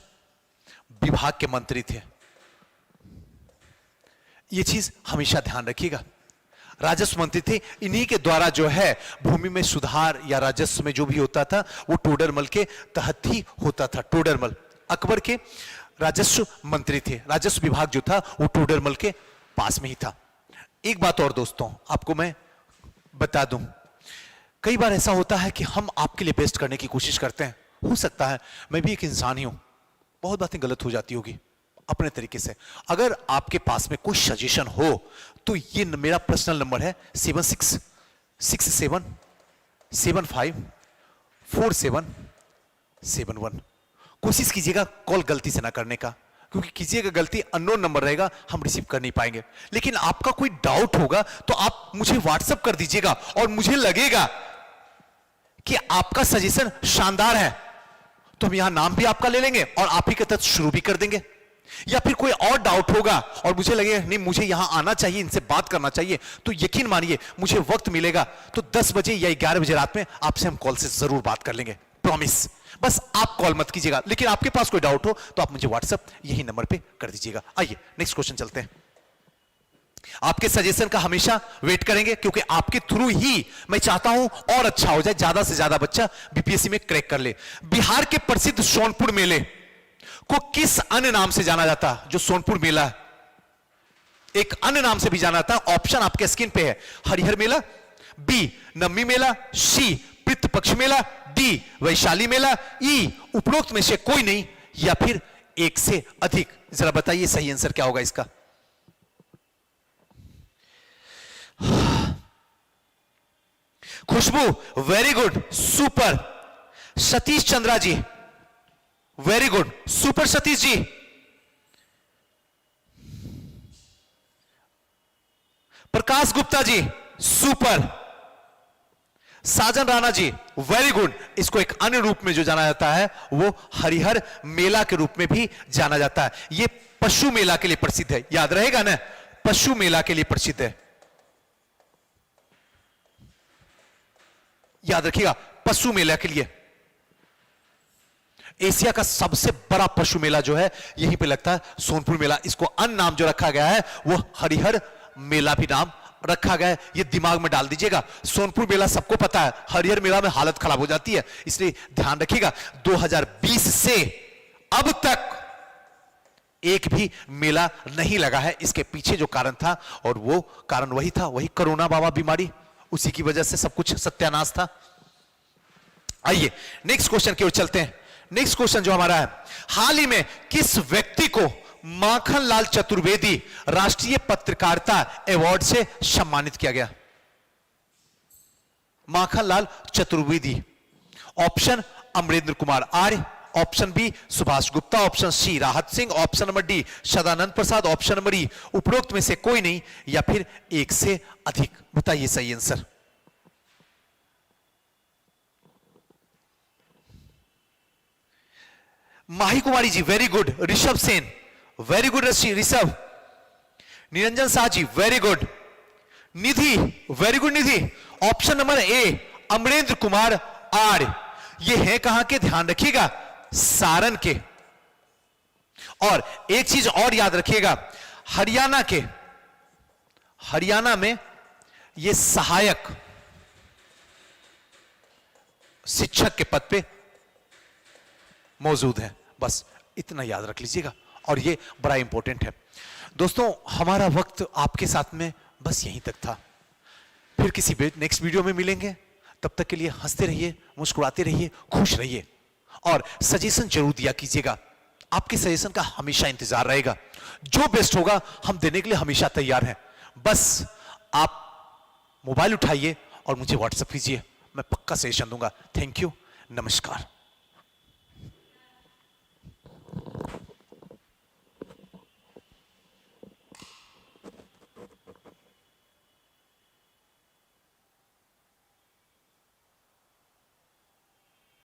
विभाग के मंत्री थे। यह चीज हमेशा ध्यान रखिएगा। राजस्व मंत्री थे, इन्हीं के द्वारा जो है भूमि में सुधार या राजस्व में जो भी होता था वो टोडरमल के तहत ही होता था। टोडरमल अकबर के राजस्व मंत्री थे। राजस्व विभाग जो था वो टोडरमल के पास में ही था। एक बात और दोस्तों आपको मैं बता दूं, कई बार ऐसा होता है कि हम आपके लिए बेस्ट करने की कोशिश करते हैं। हो सकता है मैं भी एक इंसान ही हूं, बहुत बातें गलत हो जाती होगी अपने तरीके से। अगर आपके पास में कोई सजेशन हो तो ये मेरा पर्सनल नंबर है 7667754771। कोशिश कीजिएगा कॉल गलती से ना करने का, क्योंकि कीजिएगा गलती अननोन नंबर रहेगा, हम रिसीव कर नहीं पाएंगे। लेकिन आपका कोई डाउट होगा तो आप मुझे व्हाट्सएप कर दीजिएगा, और मुझे लगेगा कि आपका सजेशन शानदार है तो हम यहां नाम भी आपका ले लेंगे और आप ही के तहत शुरू भी कर देंगे। या फिर कोई और डाउट होगा और मुझे लगेगा नहीं मुझे यहां आना चाहिए, इनसे बात करना चाहिए, तो यकीन मानिए मुझे वक्त मिलेगा तो 10 बजे या 11 बजे रात में आपसे हम कॉल से जरूर बात कर लेंगे, प्रॉमिस। बस आप कॉल मत कीजिएगा, लेकिन आपके पास कोई डाउट हो तो आप मुझे व्हाट्सएप यही नंबर पे कर दीजिएगा। आइए नेक्स्ट क्वेश्चन चलते हैं। आपके सजेशन का हमेशा वेट करेंगे, क्योंकि आपके थ्रू ही मैं चाहता हूं और अच्छा हो जाए, ज्यादा से ज्यादा बच्चा बीपीएससी में क्रैक कर ले। बिहार के प्रसिद्ध सोनपुर मेले को किस अन्य नाम से जाना जाता है? जो सोनपुर मेला है एक अन्य नाम से भी जाना जाता है। ऑप्शन आपके स्क्रीन पे है, हरिहर मेला, बी नवमी मेला, सी पितृपक्ष मेला, डी वैशाली मेला, ई उपरोक्त में से कोई नहीं, या फिर एक से अधिक। जरा बताइए सही आंसर क्या होगा इसका। Khushboo, very good, super. Satish Chandra ji, very good, super Satish ji. Prakash Gupta ji, super. Sajan Rana ji, very good. इसको एक अन्य रूप में जो जाना जाता है वो हरिहर मेला के रूप में भी जाना जाता है। ये पशु मेला के लिए प्रसिद्ध है, याद रहेगा ना, पशु मेला के लिए प्रसिद्ध है, याद रखिएगा, पशु मेला के लिए। एशिया का सबसे बड़ा पशु मेला जो है यहीं पे लगता है, सोनपुर मेला। इसको अन्य नाम जो रखा गया है वो हरिहर मेला भी नाम रखा गया है। ये दिमाग में डाल दीजिएगा। सोनपुर मेला सबको पता है, हरिहर मेला में हालत खराब हो जाती है, इसलिए ध्यान रखिएगा। 2020 से अब तक एक भी मेला नहीं लगा है। इसके पीछे जो कारण था, और वो कारण वही था, वही कोरोना बाबा बीमारी, उसी की वजह से सब कुछ सत्यानाश था। आइए नेक्स्ट क्वेश्चन की ओर चलते हैं। नेक्स्ट क्वेश्चन जो हमारा है, हाल ही में किस व्यक्ति को माखनलाल चतुर्वेदी राष्ट्रीय पत्रकारिता अवार्ड से सम्मानित किया गया? Makhanlal Chaturvedi. Option Amrendra Kumar Arya, option B Subhash Gupta, option C Rahat Singh, option number D Sadanand Prasad, option number E उपरोक्त में से कोई नहीं, या फिर एक से अधिक। बताइए सही answer. Mahi Kumari ji very good, Rishabh Sen very good, Rishabh. Niranjan Shah ji very good, Nidhi very good, Nidhi. Option number A Amrendra Kumar Arya, ये है कहां के, ध्यान रखिएगा, सारण के। और एक चीज और याद रखिएगा, हरियाणा के, हरियाणा में ये सहायक शिक्षक के पद पे मौजूद है। बस इतना याद रख लीजिएगा, और ये बड़ा इंपॉर्टेंट है। दोस्तों हमारा वक्त आपके साथ में बस यहीं तक था। फिर किसी नेक्स्ट वीडियो में मिलेंगे, तब तक के लिए हंसते रहिए, मुस्कुराते रहिए, खुश रहिए, और सजेशन जरूर दिया कीजिएगा। आपके सजेशन का हमेशा इंतजार रहेगा। जो बेस्ट होगा हम देने के लिए हमेशा तैयार हैं। बस आप मोबाइल उठाइए और मुझे व्हाट्सएप कीजिए, मैं पक्का सजेशन दूंगा। थैंक यू, नमस्कार।